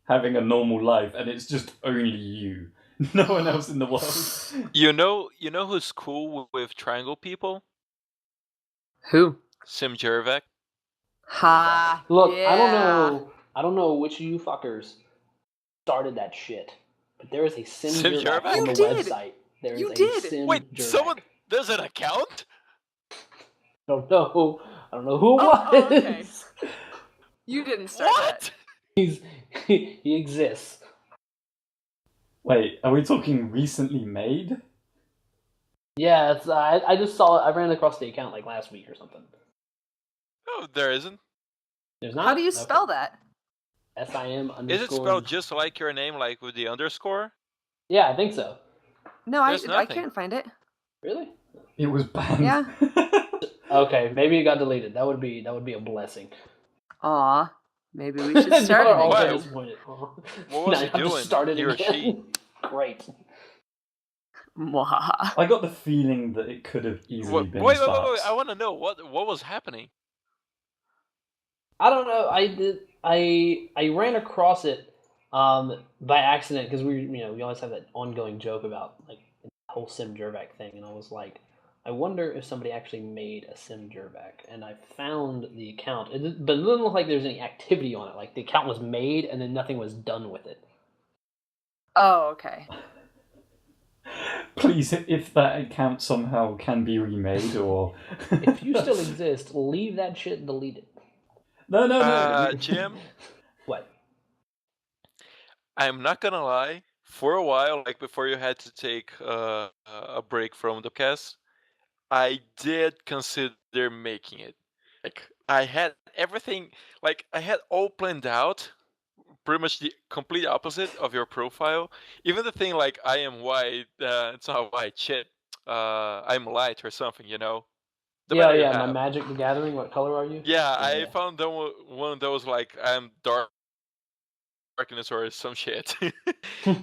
having a normal life, and it's just only you. No one else in the world. You know who's cool with triangle people? Who? Sim Jervak. Ha. Look, yeah. I don't know which of you fuckers started that shit, but there is a Sim Sim Jervac Jervac? on You the did. website. There is You a did. Sim Wait, Jervac. someone there's an account? I don't know who it Oh, was. okay. You didn't start What? He exists. Wait, are we talking recently made? Yeah, it's, I just saw it. I ran across the account like last week or something. No, there isn't. There's that. not. How do you Okay. spell that? SIM underscore. Is it spelled just like your name, like with the underscore? Yeah, I think so. No, There's I nothing. can't find it. Really? It was banned. Yeah. Okay, maybe it got deleted. That would be a blessing. Aw. Maybe we should start Y'all are all it Why? again. disappointed. What Now was you he have to doing? start it He or again. she? Great. Mwahaha. I got the feeling that it could have easily Wait, been wait, Sparks. I want to know what was happening. I don't know. I ran across it by accident because we always have that ongoing joke about like the whole Sim Jervac thing, and I was like, I wonder if somebody actually made a Sim Jervac, and I found the account, but it doesn't look like there's any activity on it. Like the account was made and then nothing was done with it. Oh, okay. Please, if that account somehow can be remade, or If you still exist, leave that shit and delete it. no. Jim, What? I'm not gonna lie. For a while, like before you had to take a break from the cast, I did consider making it. Like I had everything, like I had all planned out, pretty much the complete opposite of your profile. Even the thing like I am white, it's not white shit. I'm light or something, you know. The Yeah, better you yeah. My have. Magic the Gathering. What color are you? Yeah, I Yeah. found one of those like I'm darkness or some shit.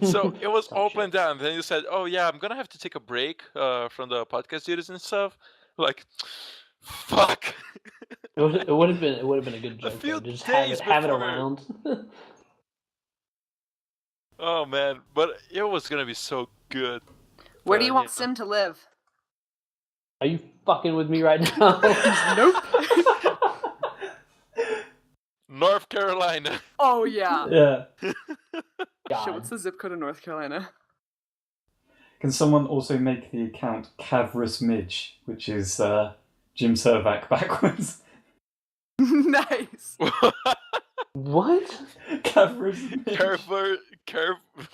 So it was Some all shit. planned out. And then you said, "Oh yeah, I'm gonna have to take a break from the podcast duties and stuff." Like, fuck. It would have been a good A joke few though. Just days have it before- around. Oh man, but it was gonna be so good. Where do you want yeah. Sim to live? Are you fucking with me right now? Nope. North Carolina. Oh yeah. Yeah. Shit, God. what's the zip code of North Carolina? Can someone also make the account Cavrus Midge, which is Jim Servac backwards? Nice. What? Cavrus Midge.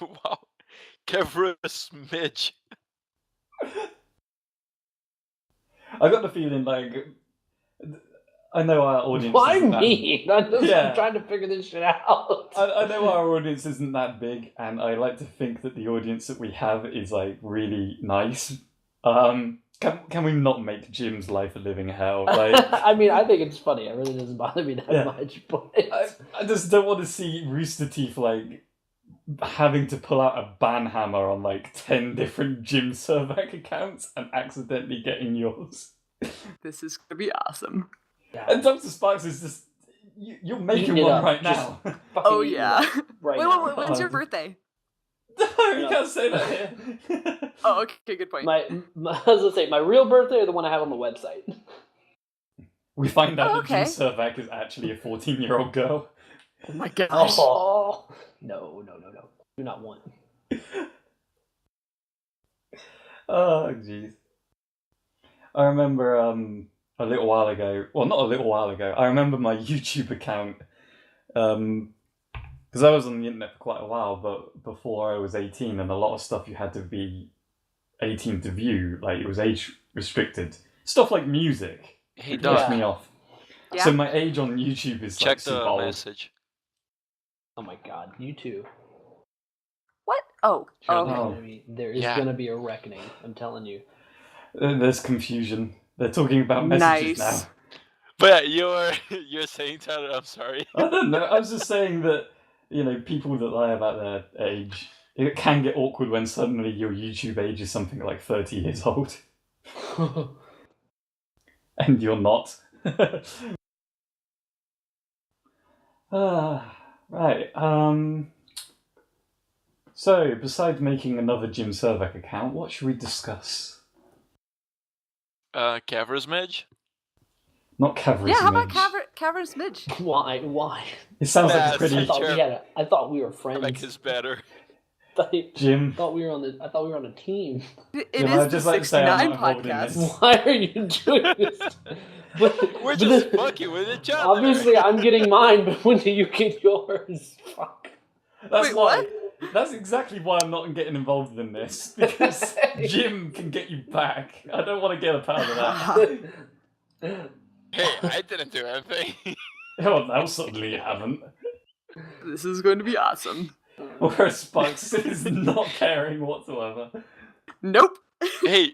Wow. Kevrus Midge. I got the feeling like I know our audience. Why isn't me? I'm just Yeah. trying to figure this shit out. I know our audience isn't that big, and I like to think that the audience that we have is like really nice. Can we not make Jim's life a living hell? Like, I mean, I think it's funny. It really doesn't bother me that Yeah. much. But I just don't want to see Rooster Teeth like having to pull out a banhammer on like 10 different Jim Servac accounts and accidentally getting yours. This is gonna be awesome. And DrSparks is just you're making Eating it one up, right just now. fucking Oh eat it yeah. up right now. Wait, when's your birthday? No, you can't say that here. Oh, okay, good point. I was gonna say my real birthday or the one I have on the website. We find out Oh, that Jim okay. Servac is actually a 14-year-old girl. Oh my gosh. Oh no! Do not want. Oh, jeez. I remember a little while ago, well, not a little while ago, I remember my YouTube account, because I was on the internet for quite a while, but before I was 18, and a lot of stuff you had to be 18 to view, like it was age restricted. Stuff like music. Hey, It Doc, pissed me off. Yeah. So my age on YouTube is check like super the old. message. Oh my god! You too. What? Oh. Sure. Okay. There is Yeah. gonna be a reckoning. I'm telling you. There's confusion. They're talking about messages Nice. now. But you're saying, Tyler, I'm sorry. I don't know. I was just saying that, you know, people that lie about their age, it can get awkward when suddenly your YouTube age is something like 30 years old. And you're not. Right. So, besides making another Jim Servac account, what should we discuss? Cavrus Midge? Not Cavalry Yeah, how about Smidge. Cavern Smidge? Why? Why? It sounds like a That's pretty... Sure. I thought we were friends. I like his better. Jim. I thought we were on a team. It Yeah, but I'd is the just like to say I'm 69 not involved in podcast. this. Why are you doing this? We're just fucking with each other. Obviously, I'm getting mine, but when do you get yours? Fuck. That's Wait, why. what? That's exactly why I'm not getting involved in this. Because Jim can get you back. I don't want to get a part of that. Hey, I didn't do anything. Oh, now suddenly you haven't. This is going to be awesome. Whereas Sparks is not caring whatsoever. Nope. hey,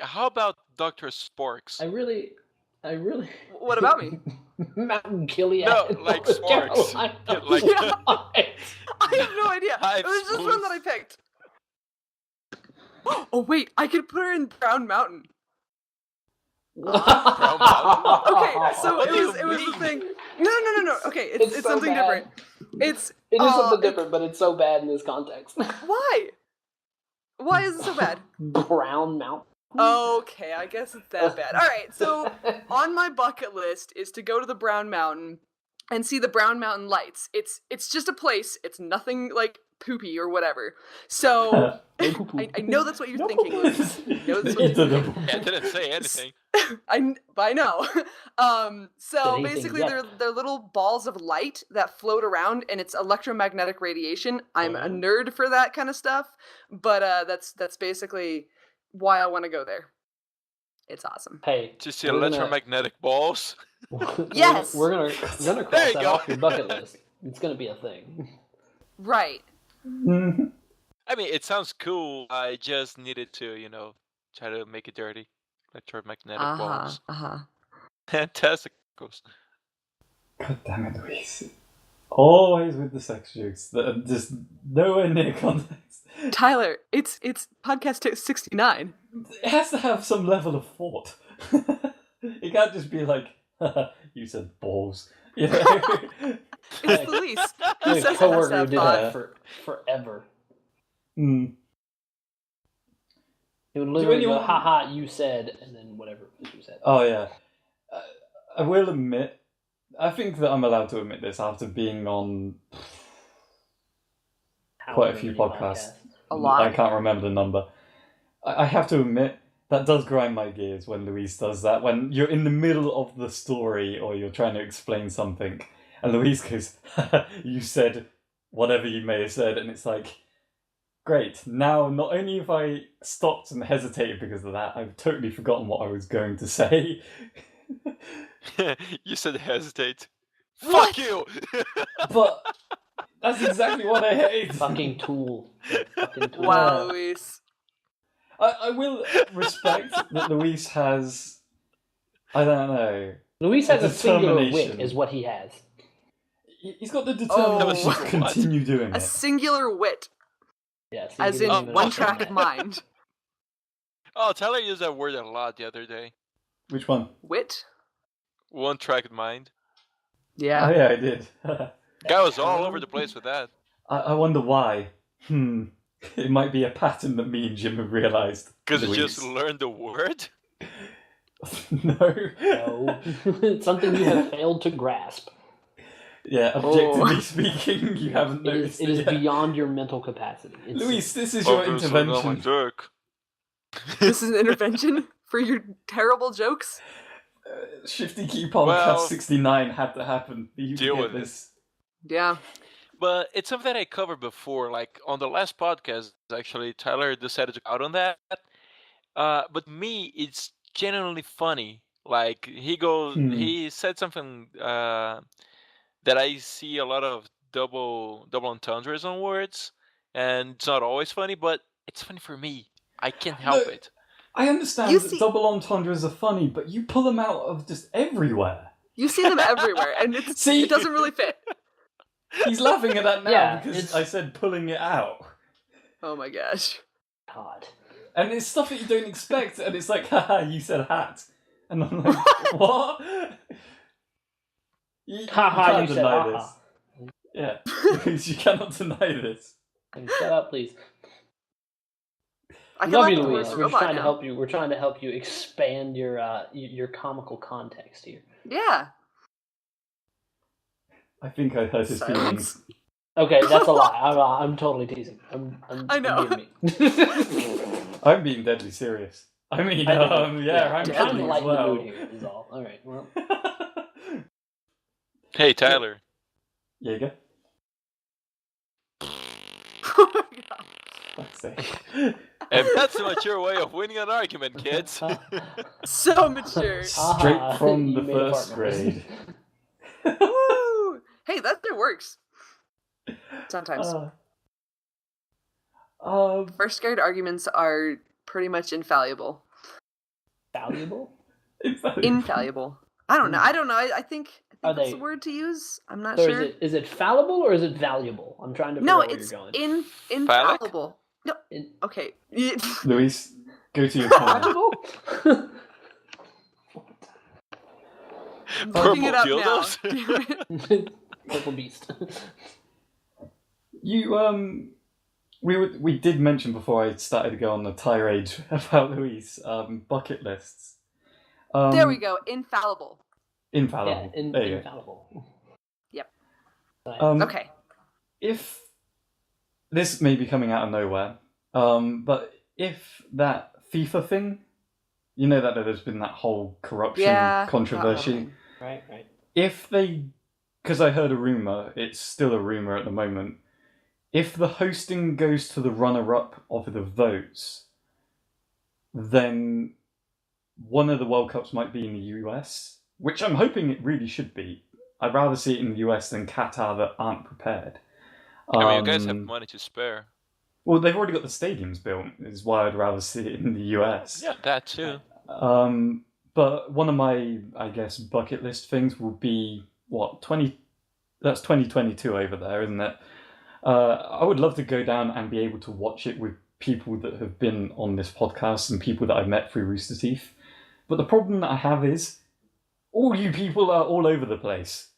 how about DrSparks? I really. What about me? Mountain Gilead. No, like North Sparks. Carolina. Like- Yeah. Why? I have no idea. Hive It was just one spoof. that I picked. Oh wait, I could put her in Brown Mountain. Okay, so What it do was you the mean? thing. No. Okay, it's It's so something bad. different. It's It is something it- different, but it's so bad in this context. Why? Why is it so bad? Brown Mountain. Okay, I guess it's that bad. All right, so on my bucket list is to go to the Brown Mountain and see the Brown Mountain lights. It's just a place. It's nothing like poopy or whatever. So I know that's what you're thinking, Lucas. I know that's what you're thinking. Yeah, I didn't say anything. I know. So Anything basically, yet. they're little balls of light that float around, and it's electromagnetic radiation. I'm a nerd for that kind of stuff, but that's basically why I want to go there. It's awesome. Hey, To see we're gonna- electromagnetic balls. Yes! We're gonna There cross you that go. off your bucket list. It's gonna be a thing. Right. Mm-hmm. I mean, it sounds cool. I just needed to, try to make it dirty. Electromagnetic balls. And testicles. God damn it, Louise. Always with the sex jokes that are just nowhere near context. Tyler, it's podcast 69. It has to have some level of thought. It can't just be like, you said balls. You know? It's Luis. He My says it has coworker to who have did thought. that for forever. Mm. He would literally anyone- go, haha, you said, and then whatever you said. Oh, yeah. I will admit, I think that I'm allowed to admit this after being on quite a few many podcasts. A lot. I can't remember the number. I have to admit, that does grind my gears when Louise does that. When you're in the middle of the story or you're trying to explain something, and Louise goes, you said whatever you may have said, and it's like, great, now not only have I stopped and hesitated because of that, I've totally forgotten what I was going to say. You said hesitate. What? Fuck you! But that's exactly what I hate. Fucking tool. Fucking tool. Wow, Luis. I will respect that Louise has, I don't know, Luis has a singular wit, determination. is what he has. He's got the determination Oh. to continue doing A it. singular wit, Yes, as in one track of mind. Oh, Tyler used that word a lot the other day. Which one? Wit? One track mind. Yeah. Oh yeah, I did. Guy was all over the place with that. I wonder why. It might be a pattern that me and Jim have realised. Because he Louise. just learned the word? No. No. It's something you have failed to grasp. Yeah, objectively speaking, you haven't It noticed is, it is yet. beyond your mental capacity. It's, Louise, this is your intervention. This is an intervention for your terrible jokes? Shifty Key Podcast Well, 69 had to happen for you to deal get with it. this. Yeah. But it's something I covered before. Like, on the last podcast, actually, Tyler decided to go out on that. But me, it's genuinely funny. Like, he said something that I see a lot of double entendres on words. And it's not always funny, but it's funny for me. I can't help it. I understand You that see- double entendres are funny, but you pull them out of just everywhere. You see them everywhere, and See? it doesn't really fit. He's laughing at that now Yeah, because it's- I said pulling it out. Oh my gosh. God. And it's stuff that you don't expect, and it's like, haha, you said hat. And I'm like, what? You Haha, can't you said deny haha. this. Yeah, because you cannot deny this. Shut up, please. I can Love laugh you, at the Louise. word We're robot trying to now. help you. We're trying to help you expand your comical context here. Yeah. I think I hurt his Silence. feelings. Okay, that's a lie. I'm totally teasing. I know. I'm being mean. I'm being deadly serious. I mean, I know. I'm I'm trying to kidding as lighten the well. mood here. Is all. All right. Well, Hey, Tyler. Jaeger? Oh my god. Fuck's sake. And that's a mature way of winning an argument, kids. So mature. Straight from You the made a first partner. grade. Woo! Hey, that works. Sometimes. First grade arguments are pretty much infallible. Valuable. Infallible. I don't know. I think Are that's they- the word to use. I'm not So sure. is it fallible or is it valuable? I'm trying to figure No, out where it's you're going. infallible. No. In- Okay. Luis, go to your corner. Valuable? I'm Purple looking it up dildos? now. Purple beast. You we did mention before I started to go on the tirade about Luis bucket lists. There we go. Infallible. Infallible. Yeah, there you go. infallible. Yep. Okay. Okay. If this may be coming out of nowhere, but if that FIFA thing, you know that there's been that whole corruption controversy. Right. If they, because I heard a rumor, it's still a rumor at the moment. If the hosting goes to the runner-up of the votes, then one of the World Cups might be in the US, which I'm hoping it really should be. I'd rather see it in the US than Qatar that aren't prepared. I mean, you guys have money to spare. Well, they've already got the stadiums built, is why I'd rather see it in the US. Yeah, that too. But one of my, I guess, bucket list things will be, that's 2022 over there, isn't it? I would love to go down and be able to watch it with people that have been on this podcast and people that I've met through Rooster Teeth. But the problem that I have is, all you people are all over the place.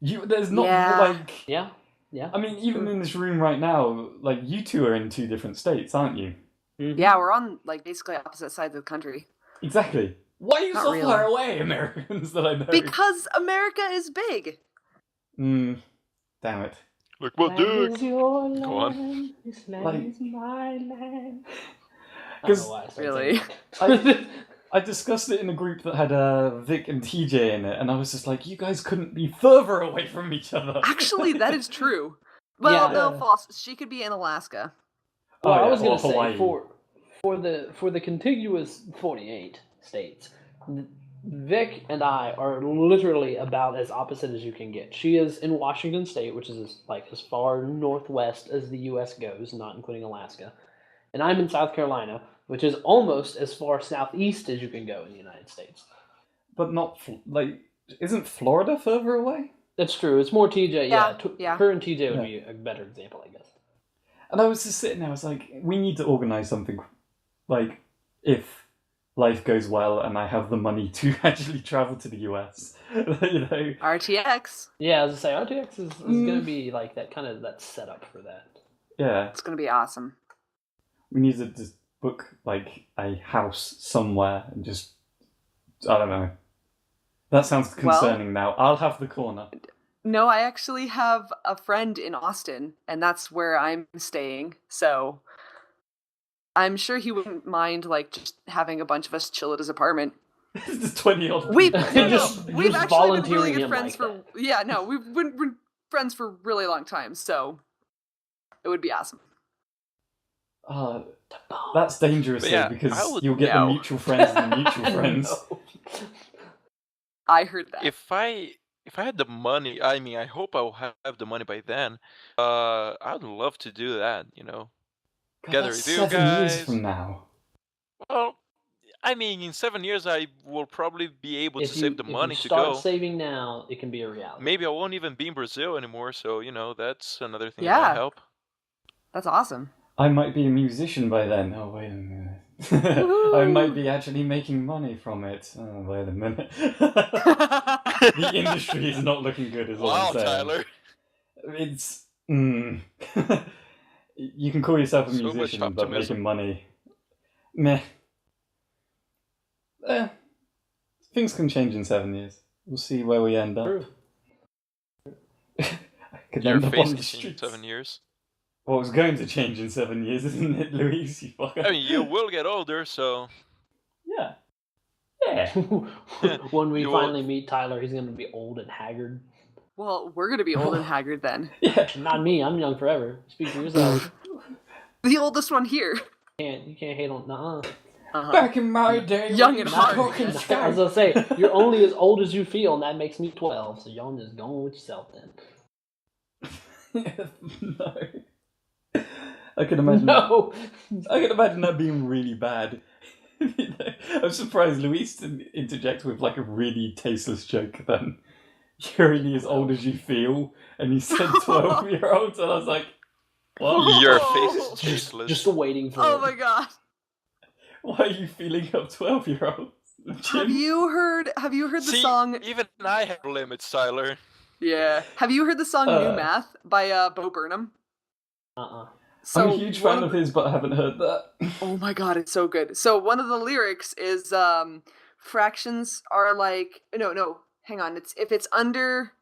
There's not like... Yeah. I mean, even in this room right now, like, you two are in 2 different states, aren't you? Mm-hmm. Yeah, we're on, like, basically opposite sides of the country. Exactly. Why are you Not so really. far away, Americans that I know? Because America is big. Damn it. Look what dude. Go on. This land Like- is my land. Because Really? I discussed it in a group that had Vic and TJ in it, and I was just like, you guys couldn't be further away from each other. Actually, that is true. Well, Yeah. no, false. She could be in Alaska. Well, I yeah, was going or to say Hawaii. for the contiguous 48 states, Vic and I are literally about as opposite as you can get. She is in Washington State, which is as far northwest as the U.S. goes, not including Alaska, and I'm in South Carolina, which is almost as far southeast as you can go in the United States. But not, isn't Florida further away? That's true. It's more TJ. Yeah, Yeah, yeah. Her and TJ would be a better example, I guess. And I was just sitting there, I was like, we need to organise something, like, if life goes well and I have the money to actually travel to the US. You know? RTX. Yeah, as I say, RTX is going to be like that setup for that. Yeah. It's going to be awesome. We need to just book, like, a house somewhere and just, I don't know. That sounds concerning now. I'll have the corner. No, I actually have a friend in Austin, and that's where I'm staying, so I'm sure he wouldn't mind, like, just having a bunch of us chill at his apartment. It's 20 odd We've Just we've actually been really volunteering good him friends like for we've been friends for a really long time, so it would be awesome. That's dangerous, But though, yeah, because I would- you'll get the mutual friends and the mutual friends. No. I heard that. If I had the money, I mean, I hope I'll have the money by then. I'd love to do that. God, Gather that's with you 7 years guys. from now. Well, I mean, in 7 years, I will probably be able to save the money if to you start go. saving now, it can be a reality. Maybe I won't even be in Brazil anymore, so that's another thing that Yeah. might help. That's awesome. I might be a musician by then. Oh, wait a minute. I might be actually making money from it. Oh, wait a minute. The industry is not looking good, is all Wow, I'm saying. Tyler. It's... You can call yourself a So much musician, but optimism. making money... Meh. Things can change in 7 years. We'll see where we end up. True. I could Your end up face on the has changed in streets. 7 years. Well, it's going to change in 7 years, isn't it, Louise? You fucker. I mean, you will get older, so Yeah. Yeah. When we You're- finally meet Tyler, he's going to be old and haggard. Well, we're gonna be old and haggard then. Yeah. Not me. I'm young forever. Speak for yourself. The oldest one here. You can't hate on. Uh-huh. Back in my day, Young when and you hard. fucking I was skank. gonna say you're only as old as you feel, and that makes me 12. So y'all just going with yourself then. No. I can imagine. No. I can imagine that being really bad. I'm surprised Luis didn't interject with like a really tasteless joke then. You're only as old as you feel, and you said 12-year-olds, and I was like, what? your face is tasteless. Just waiting for Oh it. my god. Why are you feeling up 12-year-olds? Have you heard the See, song even I have limits, Tyler. Yeah. Have you heard the song New Math by Bo Burnham? So I'm a huge fan of his, but I haven't heard that. Oh my god, it's so good. So one of the lyrics is fractions are like no, hang on. It's if it's under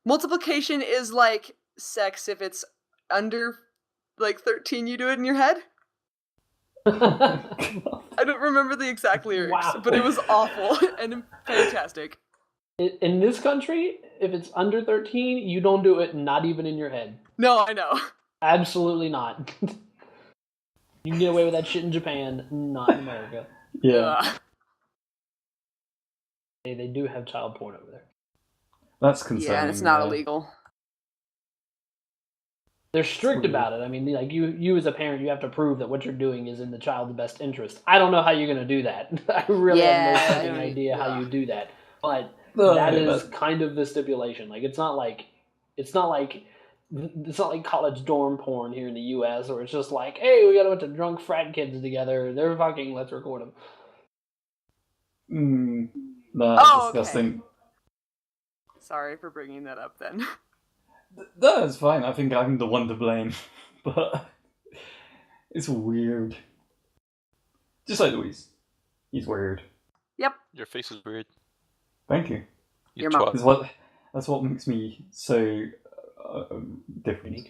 multiplication is like sex. If it's under like 13, you do it in your head. I don't remember the exact lyrics, Wow. but it was awful and fantastic. In this country, if it's under 13, you don't do it, not even in your head. No, I know. Absolutely not. You can get away with that shit in Japan, not in America. Yeah. They do have child porn over there. That's concerning. Yeah, and it's not illegal. They're strict about it. I mean, like you as a parent, you have to prove that what you're doing is in the child's best interest. I don't know how you're going to do that. I really have no fucking idea how you do that. But that is kind of the stipulation. Like it's not like college dorm porn here in the U.S. where it's just like, hey, we got a bunch of drunk frat kids together. They're fucking. Let's record them. That's disgusting. Okay. Sorry for bringing that up then. No, it's fine. I think I'm the one to blame. But it's weird. Just like Louise. He's weird. Yep. Your face is weird. Thank you. Your mouth. That's what makes me so different.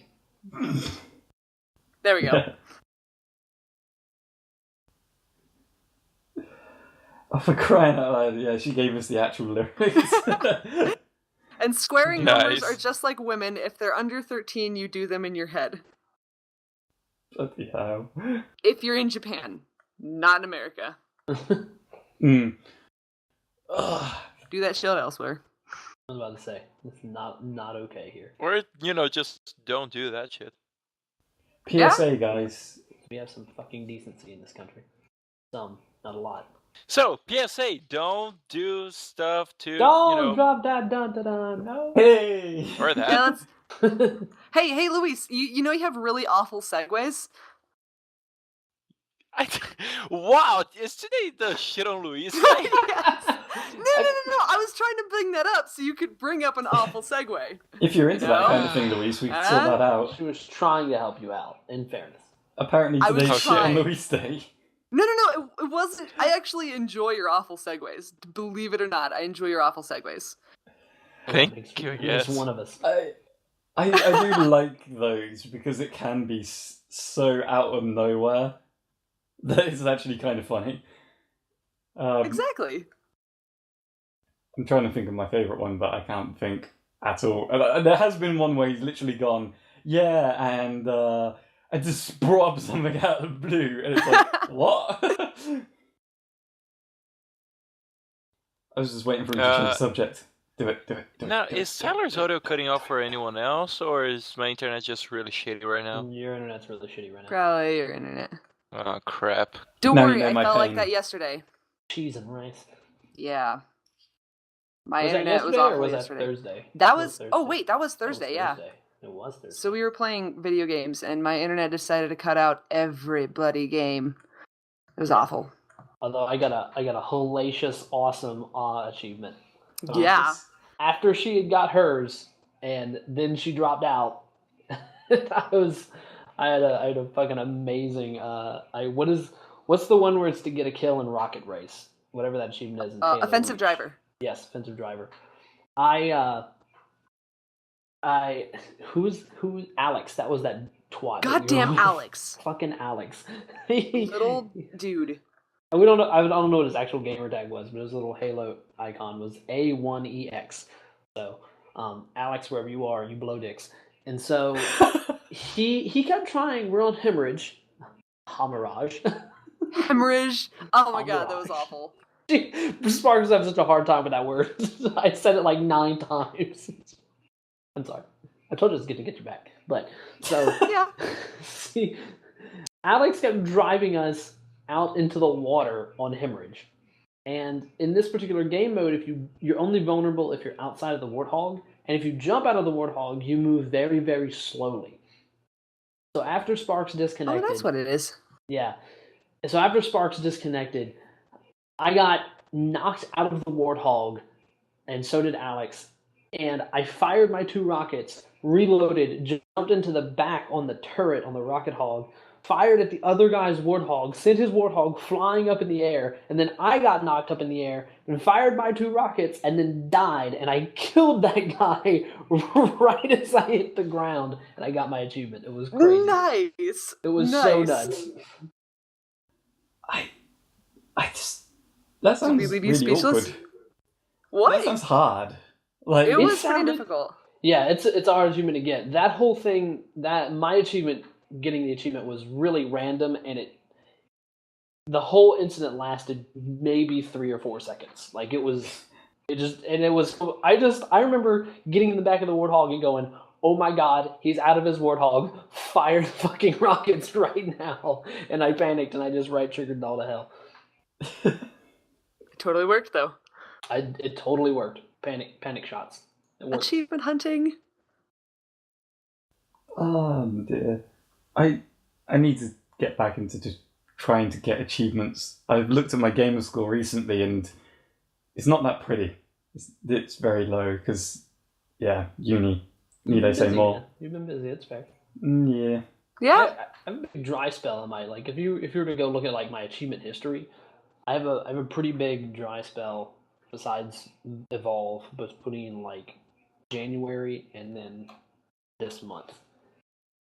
There we go. Oh, for crying out loud, yeah, she gave us the actual lyrics. And squaring numbers are just like women. If they're under 13, you do them in your head. Bloody hell. If you're in Japan, not in America. Do that shit elsewhere. I was about to say, it's not okay here. Or, just don't do that shit. PSA, guys. We have some fucking decency in this country. Some, not a lot. So, PSA, don't do stuff to, Don't drop that dun-dun-dun, no. Hey! Or that. Yeah, hey, Luis, you have really awful segues? Wow, is today the shit on Luis? Yes. No, I was trying to bring that up so you could bring up an awful segue. If you're into that kind of thing, Luis, we can sort that out. She was trying to help you out, in fairness. Apparently today's shit on Luis Day. No, it wasn't. I actually enjoy your awful segues. Believe it or not, I enjoy your awful segues. Thank you, yes. One of us. I do like those because it can be so out of nowhere that it's actually kind of funny. Exactly. I'm trying to think of my favourite one, but I can't think at all. There has been one where he's literally gone, yeah, and I just brought up something out of the blue, and it's like, what? I was just waiting for him to change the subject. Do it. Now, is Tyler's audio cutting off for anyone else, or is my internet just really shitty right now? Your internet's really shitty right now. Probably your internet. Oh, crap. Don't worry, I felt like that yesterday. Cheese and rice. Yeah. My was internet was awful yesterday. Thursday? That was Thursday. Oh wait, that was Thursday, yeah. It was Thursday. So we were playing video games and my internet decided to cut out every bloody game. It was awful. Although I got a hellacious awesome achievement. Yeah. After she had got hers and then she dropped out, I had a fucking amazing what's the one where it's to get a kill in Rocket Race? Whatever that achievement is in Halo offensive Reach. driver. Yes, offensive driver. Who's Alex? That was that twat. Goddamn Alex. Fucking Alex. Little dude. And we don't know. I don't know what his actual gamer tag was, but his little Halo icon was A1EX. So, Alex, wherever you are, you blow dicks. And so he kept trying. We're on Hemorrhage. Hemorrhage. Oh my god, that was awful. Sparks have such a hard time with that word. I said it like 9 times. I'm sorry. I told you it was good to get you back. But, so... Yeah. See, Alex kept driving us out into the water on Hemorrhage. And in this particular game mode, you're only vulnerable if you're outside of the Warthog. And if you jump out of the Warthog, you move very, very slowly. So after Sparks disconnected... Oh, that's what it is. Yeah. So after Sparks disconnected, I got knocked out of the Warthog, and so did Alex. And I fired my 2 rockets, reloaded, jumped into the back on the turret on the rocket hog, fired at the other guy's Warthog, sent his Warthog flying up in the air, and then I got knocked up in the air, and fired my 2 rockets, and then died, and I killed that guy right as I hit the ground, and I got my achievement. It was crazy. Nice! It was so nuts. I just... That sounds really speechless? Awkward. What? That sounds hard. Like, it was pretty difficult. Yeah, it's our achievement to get. That whole thing, my achievement, getting the achievement was really random, and the whole incident lasted maybe 3 or 4 seconds. Like, it was I remember getting in the back of the Warthog and going, oh my god, he's out of his Warthog, fire the fucking rockets right now. And I panicked and I just right-triggered all to hell. It totally worked, though. It totally worked. Panic shots. It worked. Achievement hunting. Oh dear. I need to get back into just trying to get achievements. I've looked at my gamer score recently and it's not that pretty. It's very low because, yeah, uni. Need I say more? Man. You've been busy, it's fair. Yeah. Yeah. I have a big dry spell in my, like, if you were to go look at, like, my achievement history, I have a pretty big dry spell besides Evolve, between, like, January and then this month.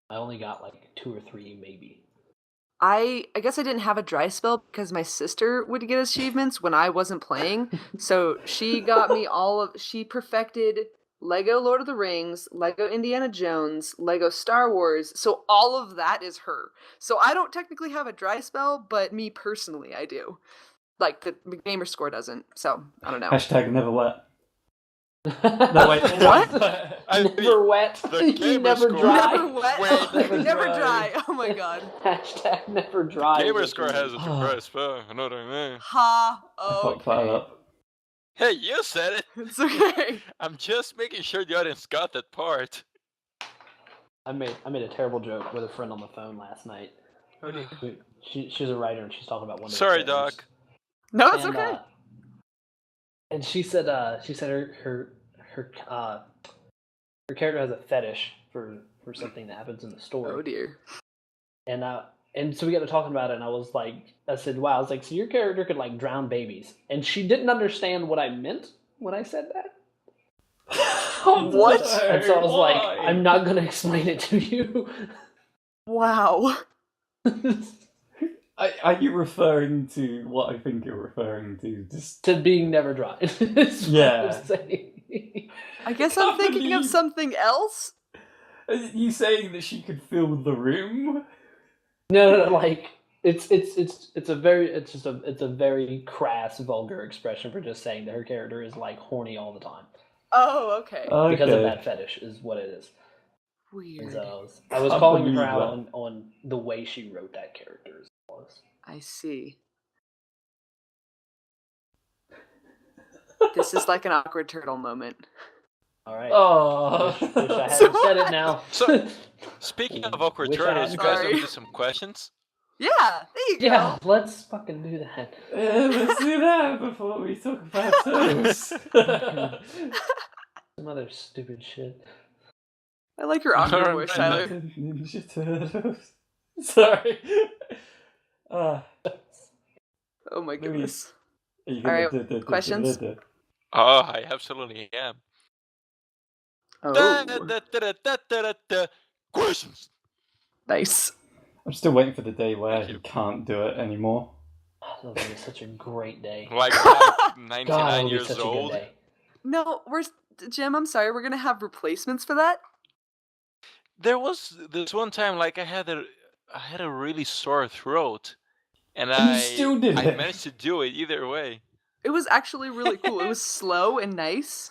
I only got, like, 2 or 3, maybe. I guess I didn't have a dry spell because my sister would get achievements when I wasn't playing. So she got me she perfected Lego Lord of the Rings, Lego Indiana Jones, Lego Star Wars. So all of that is her. So I don't technically have a dry spell, but me personally, I do. Like, the gamer score doesn't. So, I don't know. Hashtag never wet. No, wait. What? Never wet. You never score. dry. Never wet. Never dry. Oh my god. Hashtag never dry. Gamer score has a dry spell. You know what I mean? Ha. Fuck that Okay. up. Hey, you said it. It's okay. I'm just making sure the audience got that part. I made a terrible joke with a friend on the phone last night. She's a writer and she's talking about one. Sorry, Doc. No, it's okay. And she said her character has a fetish for something that happens in the story. Oh dear. And so we got to talking about it, and I said, wow, I was like, so your character could, like, drown babies. And she didn't understand what I meant when I said that. What? And so I was like, Why? I'm not going to explain it to you. Wow. Are you referring to what I think you're referring to? Just To being never dry. Is what Yeah. I'm saying. I guess I'm thinking of something else. Are you saying that she could fill the room? No, like it's a very crass, vulgar expression for just saying that her character is, like, horny all the time Oh, okay. because of that fetish is what it is. And Weird. so I was I calling believe her out that. on the way she wrote that character. I see. This is like an awkward turtle moment. All right. Oh. Wish I hadn't said it now. So, speaking of awkward Wish I turtles, hadn't. you guys want to Sorry. do some questions? Yeah, there you go. Yeah, let's fucking do that. Let's do that before we talk about turtles. Some other stupid shit. I like your awkward Alright, voice, fine. Tyler. Ninja Turtles. Sorry. Oh my goodness. Are you Alright, gonna questions? Oh, I absolutely am. Oh, Questions. nice. I'm still waiting for the day where Thank he you. can't do it anymore. That would be such a great day. Like, God, 99 that would be years such a good old. day. No, Jim, I'm sorry, we're gonna have replacements for that? There was this one time, like, I had a really sore throat, and And you still did I it. managed to do it either way. It was actually really cool. It was slow and nice.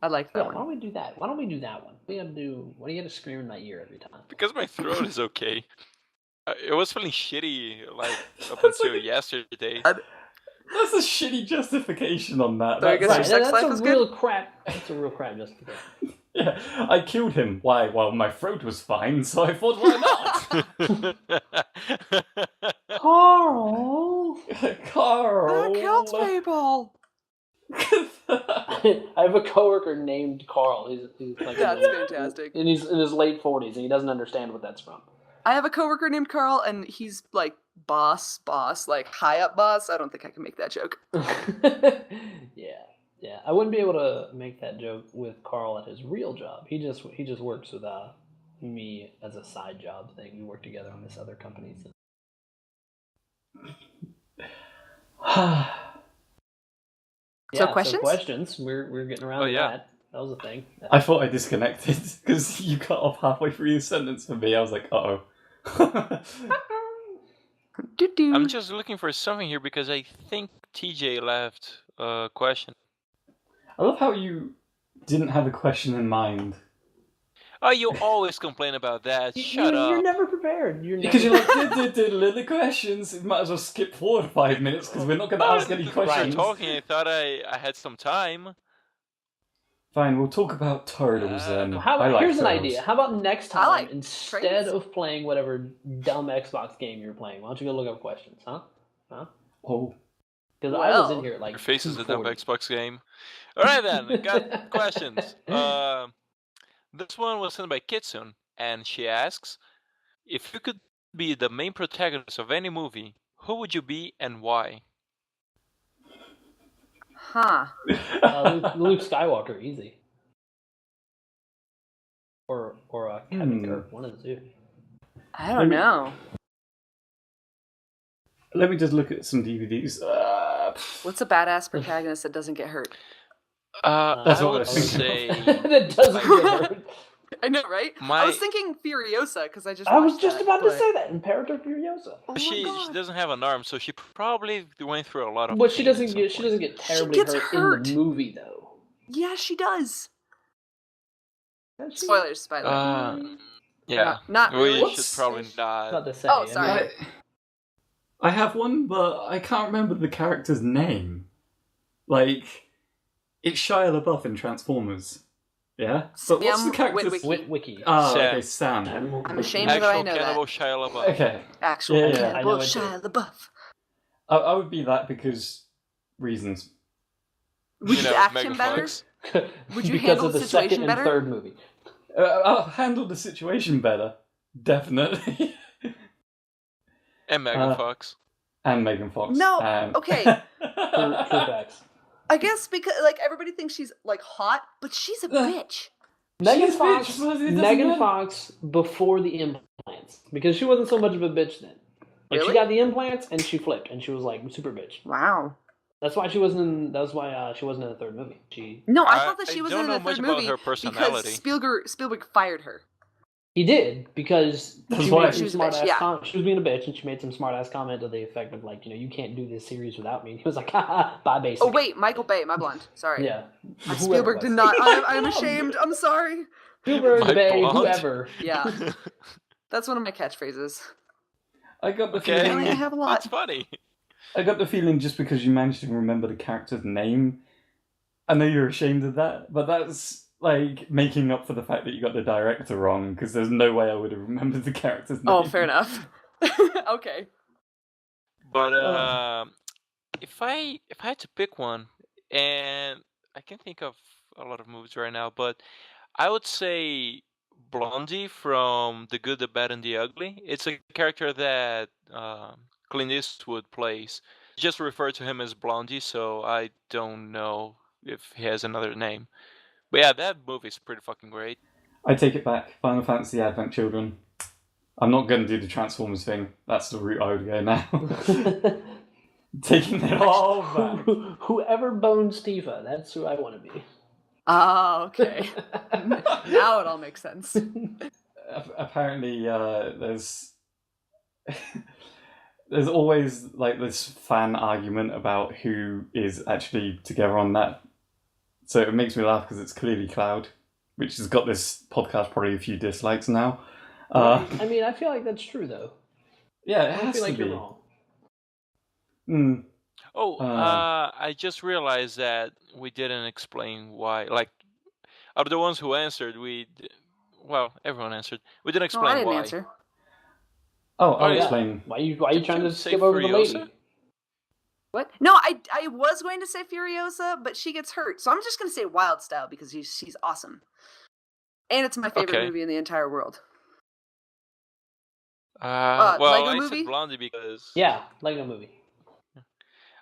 I like Yeah, that why don't one. we do that? Why don't we do that one? Why do you gotta scream in my ear every time? Because my throat is okay. It was feeling shitty, like, up That's until like- yesterday. That's a shitty justification on that. So I guess That's your like- sex life that's was a good? real crap. That's a real crap justification. yeah, I killed him. Why? Well, my throat was fine, so I thought, why not? Carl! Carl. That kills people. I have a coworker named Carl. He's like That's fantastic. and he's in his late 40s, and he doesn't understand what that's from. I have a coworker named Carl, and he's like boss, like high up boss. I don't think I can make that joke. Yeah. I wouldn't be able to make that joke with Carl at his real job. He just works with me as a side job thing. We work together on this other company. So questions? questions. We're getting around Oh, to yeah. that. That was a thing. I thought I disconnected because you cut off halfway through your sentence for me. I was like, uh-oh. I'm just looking for something here because I think TJ left a question. I love how you didn't have a question in mind. Oh, you always complain about that. Shut up. You're never prepared. Because you're like, the questions. You might as well skip forward 5 minutes because we're not going to ask any questions. You're talking. I thought I had some time. Fine, we'll talk about turtles then. Here's an idea. How about next time, instead trains. of playing whatever dumb Xbox game you're playing, why don't you go look up questions, huh? Oh. Because I was in here at like Your face is a dumb 2:40. Xbox game. All right then, got questions. This one was sent by Kitsune, and she asks, if you could be the main protagonist of any movie, who would you be and why? Huh. Luke Skywalker, easy. Or Captain Kirk, one of the two. I don't know. Let me just look at some DVDs. What's a badass protagonist that doesn't get hurt? That's I what I would was thinking. say. That doesn't get hurt. I know, right? I was thinking Furiosa because I just. I was watched just that, about to but- say that, Imperator Furiosa. Oh my She God. doesn't have an arm, so she probably went through a lot of. But she pain at doesn't some get point. terribly gets hurt hurt. in the movie though. Yeah, she does. Does she? Spoilers, by the way. Yeah, Not really. we should probably not. About to say. Oh, I mean, sorry. I have one, but I can't remember the character's name. Like, it's Shia LaBeouf in Transformers. Yeah? So what's the character's... Wiki. Oh, Sam. okay, Sam. I'm ashamed that I Actual know cannibal that. Shia LaBeouf. Okay. Actual Yeah, I cannibal know it too. Shia LaBeouf. I would be that because reasons. Would you act Megan him better? Fox. Would you because handle of the the situation second better? and third movie. I'll handle the situation better. Definitely. And Megan Fox. And Megan Fox. No, and... okay. True facts. I guess because everybody thinks she's hot, but she's a bitch. Megan She's a Fox. bitch, but it doesn't Megan matter. Fox before the implants, because she wasn't so much of a bitch then. Like Really? she got the implants and she flipped, and she was like super bitch. Wow. That's why she wasn't. She wasn't in the third movie. No, I I- thought that she I was don't in know the much third about movie her personality. because Spielberg fired her. He did because That's she why. made She some was a smart bitch, ass yeah. comment. She was being a bitch, and she made some smart ass comment to the effect of like, you can't do this series without me. And he was like, haha, bye, basic. Oh wait, Michael Bay, my blonde. Sorry. Yeah. Whoever Spielberg it did was. not. I'm ashamed. I'm sorry. Spielberg, My Bay, blonde. whoever. Yeah, that's one of my catchphrases. I got the Okay. I feeling. have a lot. That's funny. I got the feeling just because you managed to remember the character's name. I know you're ashamed of that, but that's like making up for the fact that you got the director wrong. Because there's no way I would have remembered the character's name. Oh, fair enough. Okay. But if I had to pick one, and I can think of a lot of movies right now, but I would say Blondie from The Good, the Bad, and the Ugly. It's a character that Clint Eastwood plays. Just refer to him as Blondie, so I don't know if he has another name. But yeah, that movie's pretty fucking great. I take it back. Final Fantasy Advent Children. I'm not going to do the Transformers thing. That's the route I would go now. Taking it all back. Whoever boned Steva, that's who I want to be. Oh, okay. Now it all makes sense. Apparently, there's always like this fan argument about who is actually together on that. So it makes me laugh because it's clearly Cloud, which has got this podcast probably a few dislikes now. I mean, I feel like that's true though. Yeah, it I don't has feel to like be. you're wrong. Oh, I just realized that we didn't explain why. Like, out of the ones who answered, well, everyone answered. We didn't No, explain I didn't why. answer. Oh, I'll yeah. explain. Why you Did trying you to say skip over the Furiosa? lady? What? No, I was going to say Furiosa, but she gets hurt, so I'm just going to say Wild Style because she's awesome, and it's my favorite Okay. movie in the entire world. Well, Lego I movie? said Blondie because Yeah, Lego movie.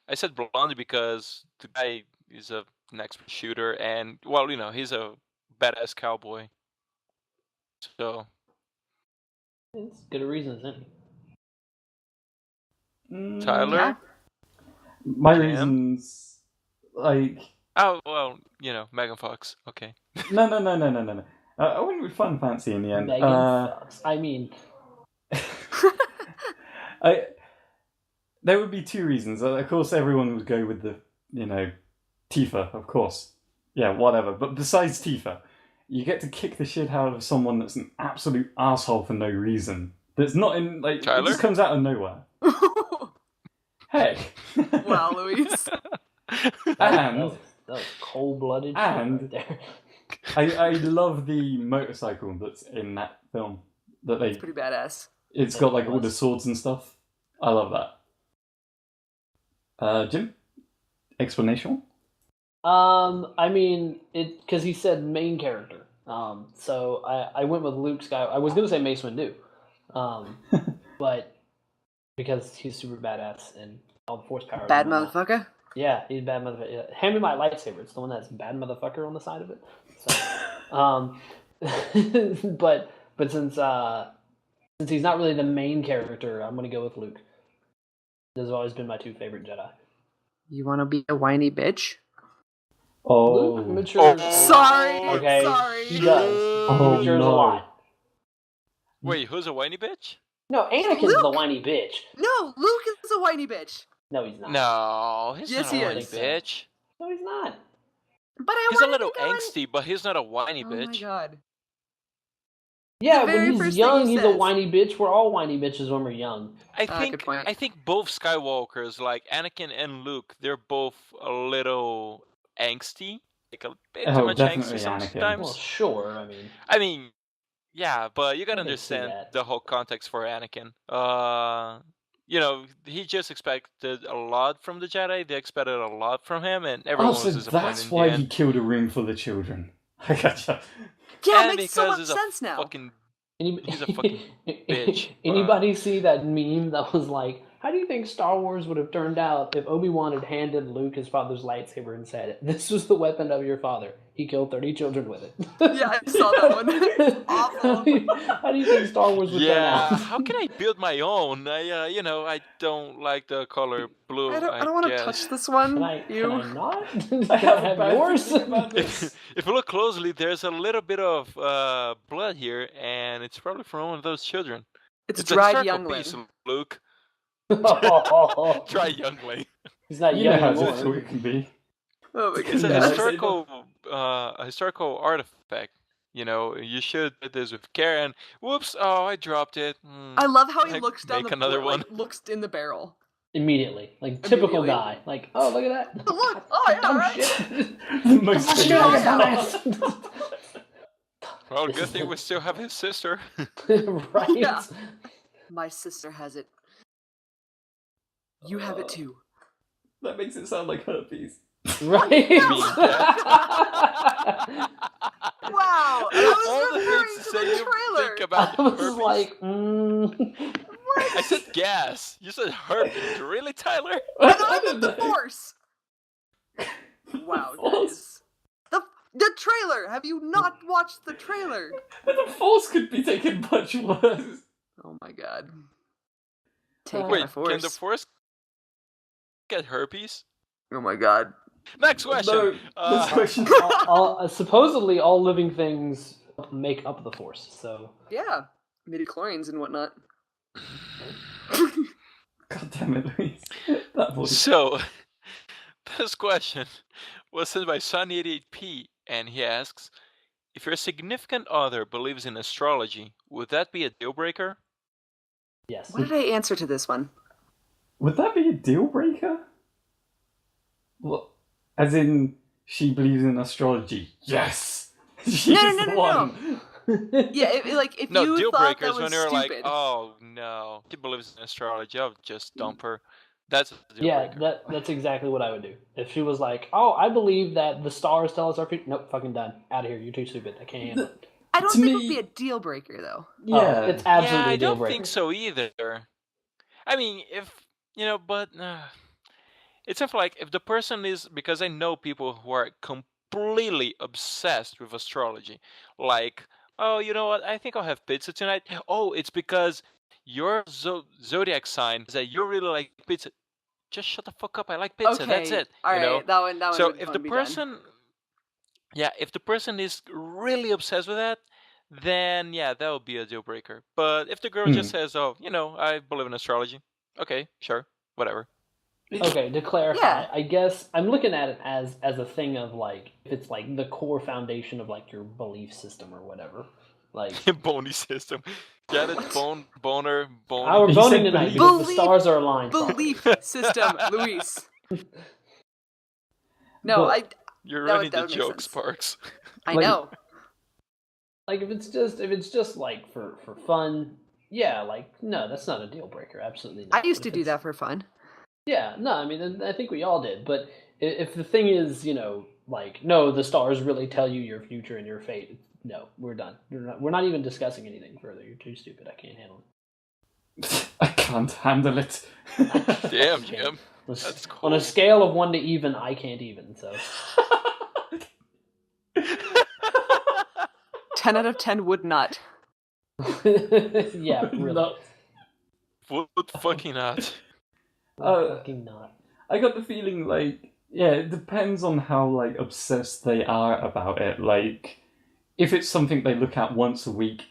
I said Blondie because the guy is an expert shooter, and well, he's a badass cowboy. So It's good a reason, isn't it? Tyler. Yeah. My Cam? reasons, like Oh well, Megan Fox. Okay. no. I went with Fun Fancy in the end. Megan Fox. I mean, there would be two reasons. Of course, everyone would go with the, Tifa, of course. Yeah, whatever. But besides Tifa, you get to kick the shit out of someone that's an absolute asshole for no reason. That's not in, like, Tyler? it just comes out of nowhere. Hey. Wow, Luis. And that was cold-blooded shit and- right there. I love the motorcycle that's in that film. That It's pretty badass. It's Yeah, got like it all the was. swords and stuff. I love that. Jim? Explanation? I mean, because he said main character. So I went with Luke Skywalker. I was gonna say Mace Windu, but because he's super badass and all the force power. Bad and whatnot. motherfucker. Yeah, he's a bad motherfucker. Yeah. Hand me my lightsaber. It's the one that's bad motherfucker on the side of it. So, but since he's not really the main character, I'm gonna go with Luke. Those have always been my two favorite Jedi. You want to be a whiny bitch? Oh. Luke matures. Sorry. Okay. Sorry. He does. Oh, He matures a no. lot. Wait, who's a whiny bitch? No, Anakin's Luke. the whiny bitch. No, Luke is a whiny bitch. No, he's not. No, he's Yes, not he a whiny is. bitch. No, he's not. But I He's a wanted little to go in- angsty, but he's not a whiny Oh my bitch. god. Yeah, The very when he's first thing young, he he's a says. whiny bitch. We're all whiny bitches when we're young. I good think point. I think both Skywalkers, like Anakin and Luke, they're both a little angsty, like a bit too Oh, much definitely angsty Anakin. sometimes. Well, sure. I mean, yeah, but you gotta I can see understand that. the whole context for Anakin. He just expected a lot from the Jedi. They expected a lot from him, and everyone Oh, so was disappointed that's in the why end. he killed a room full of children. I gotcha. Yeah, and it makes so because much he's a sense now. fucking He's a Any- fucking bitch, Anybody see that meme that was like, "How do you think Star Wars would have turned out if Obi-Wan had handed Luke his father's lightsaber and said, 'This was the weapon of your father. He killed 30 children with it.'" Yeah, I saw that one. It's awful. How do you think Star Wars would turn yeah. out? How can I build my own? I don't like the color blue. I don't want to guess. touch this one. Can I You. not? I Can have I a bad yours? feeling about this. If you look closely, there's a little bit of blood here, and it's probably from one of those children. It's a dried historical youngling. piece, Luke. Oh, Dry youngling. he's not You know young how anymore. difficult it can be. Oh my It's a Yeah, goodness. historical artifact. You should do this with care. And whoops! Oh, I dropped it. I love how he Like, looks down make the another like, one. looks in the barrel. Immediately. Like, typical Immediately. guy. Like, oh, look at that. Oh, look! Oh, yeah, Dumb right. shit. The most Fucking Yeah. dumbass. Well, good thing we still have his sister. Right? Yeah. My sister has it. You have it too. That makes it sound like herpes. Right? Wow! I All was the referring things to to say the you trailer. think about I was herpes. like, I said gas. You said herpes. Really, Tyler? And I meant the Force. Wow, Force? guys. The trailer. Have you not watched the trailer? The Force could be taken much worse. Oh my god. Take Wait, my Force. can the Force get herpes? Oh my god. Next question. No, this question. supposedly all living things make up the Force, so... Yeah. Midichlorians and whatnot. God damn it, Louise. That voice. So, this question was sent by Sunny88P, and he asks, if your significant other believes in astrology, would that be a deal breaker? Yes. What did I answer to this one? Would that be a deal breaker? What? As in, she believes in astrology. Yes! She's No, no, no, the no, one. Yeah, if No, you deal thought breakers that was when you're like, stupid. oh no, he believes in astrology, I'll just dump her. That's a deal Yeah, breaker. that's exactly what I would do. If she was like, "Oh, I believe that the stars tell us our future," nope, fucking done. Out of here. You're too stupid. I can't handle it. I don't to think it me- would be a deal breaker though. Yeah. Oh, it's absolutely Yeah, I a deal don't breaker. think so either. I mean, if, but it's something like if the person is, because I know people who are completely obsessed with astrology. Like, oh, you know what? I think I'll have pizza tonight. Oh, it's because your zodiac sign is that you really like pizza. Just shut the fuck up. I like pizza. Okay, That's it. all you right, know? that one. So would if one the be done. person, if the person is really obsessed with that, then yeah, that would be a deal breaker. But if the girl just says, "Oh, I believe in astrology," okay, sure, whatever. Okay, to clarify, Yeah. I guess I'm looking at it as a thing of like, if it's like the core foundation of like your belief system or whatever. Like, Bony system. Get it? Boner. our He boning said tonight belief. because the stars are aligned. Belief system, Luis. No, But- You're That would- running that the would make joke, sense. Sparks. I Like- know. Like if it's just like for fun, yeah, like no, that's not a deal breaker. Absolutely not. I used But to if do that for fun. Yeah, no, I mean, I think we all did. But if the thing is, like, no, the stars really tell you your future and your fate, no, we're done. We're not even discussing anything further. You're too stupid. I can't handle it. I can't handle it. Damn, Can't. Jim. On That's a cool. scale of 1 to even, I can't even. So 10 out of 10 would not. yeah, really. Not- Would fucking not. Fucking not. I got the feeling like, yeah, it depends on how like obsessed they are about it. Like, if it's something they look at once a week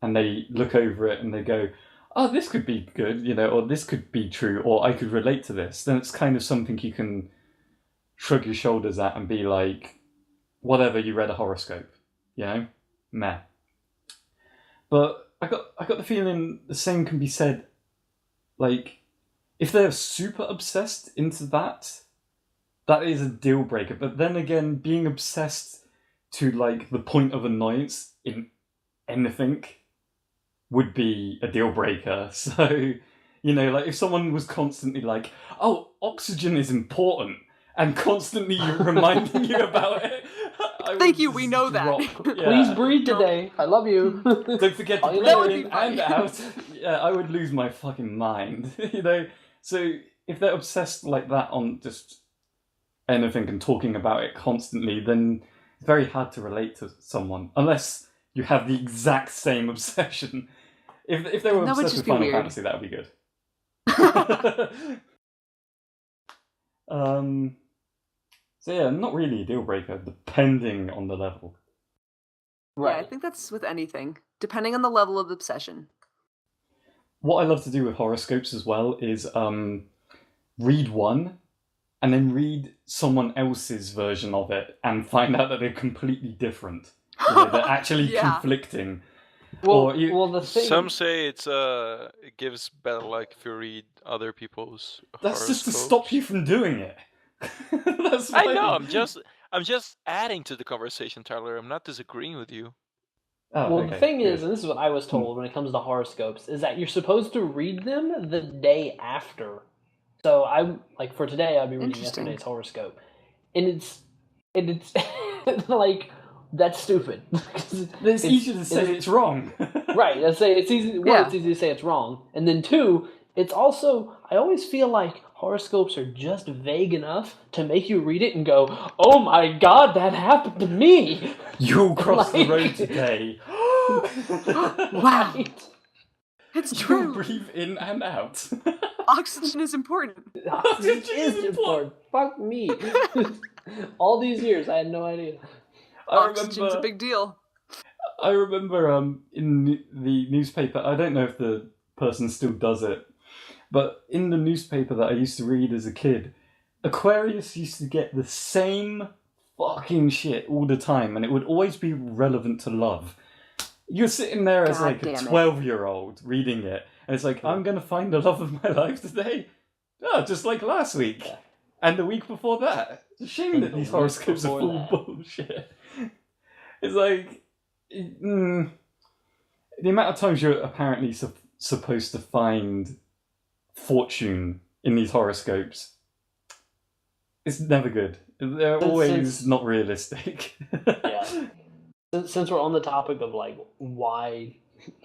and they look over it and they go, oh, this could be good, or this could be true, or I could relate to this, then it's kind of something you can shrug your shoulders at and be like, whatever, you read a horoscope, meh. But I got the feeling the same can be said, like, if they're super obsessed into that is a deal breaker. But then again, being obsessed to like the point of annoyance in anything would be a deal breaker. So, like if someone was constantly like, oh, oxygen is important, and constantly reminding you about it. Thank you, we know that. Please breathe today. I love you. Don't forget to That breathe would in be funny. and out. Yeah, I would lose my fucking mind. So if they're obsessed like that on just anything and talking about it constantly, then it's very hard to relate to someone unless you have the exact same obsession. If they were That would obsessed just with be Final weird. Fantasy, that would be good. So yeah, not really a deal breaker, depending on the level. Yeah, I think that's with anything, depending on the level of obsession. What I love to do with horoscopes as well is read one and then read someone else's version of it and find out that they're completely different. They're actually Yeah. conflicting. Well, Or you- the thing. Some say it gives better luck if you read other people's That's just to horoscopes. stop you from doing it. That's I why- know. I'm just adding to the conversation, Tyler. I'm not disagreeing with you. Oh, Well, okay, the thing is, good. and this is what I was told when it comes to horoscopes, is that you're supposed to read them the day after. So I'm like for today, I'll be reading Interesting. yesterday's horoscope, and it's like that's stupid. It's easier to say it's wrong. Right. I say it's easy. One, Yeah. it's easy to say it's wrong, and then two, it's also I always feel like horoscopes are just vague enough to make you read it and go, "Oh my God, that happened to me." You'll cross the Like- road today. Wow. Right? It's You'll true. breathe in and out. Oxygen is important. Oxygen is important. Fuck me. All these years, I had no idea. Oxygen's a big deal. I remember in the newspaper, I don't know if the person still does it, but in the newspaper that I used to read as a kid, Aquarius used to get the same fucking shit all the time, and it would always be relevant to love. You're sitting there as God like a damn it. 12-year-old reading it, and it's like, I'm going to find the love of my life today. Oh, just like last week. Yeah. And the week before that. It's a shame And that the these week horoscopes are before full that. of bullshit. It's like, the amount of times you're apparently supposed to find fortune in these horoscopes, it's never good. They're always Since- not realistic. Yeah. Since we're on the topic of like why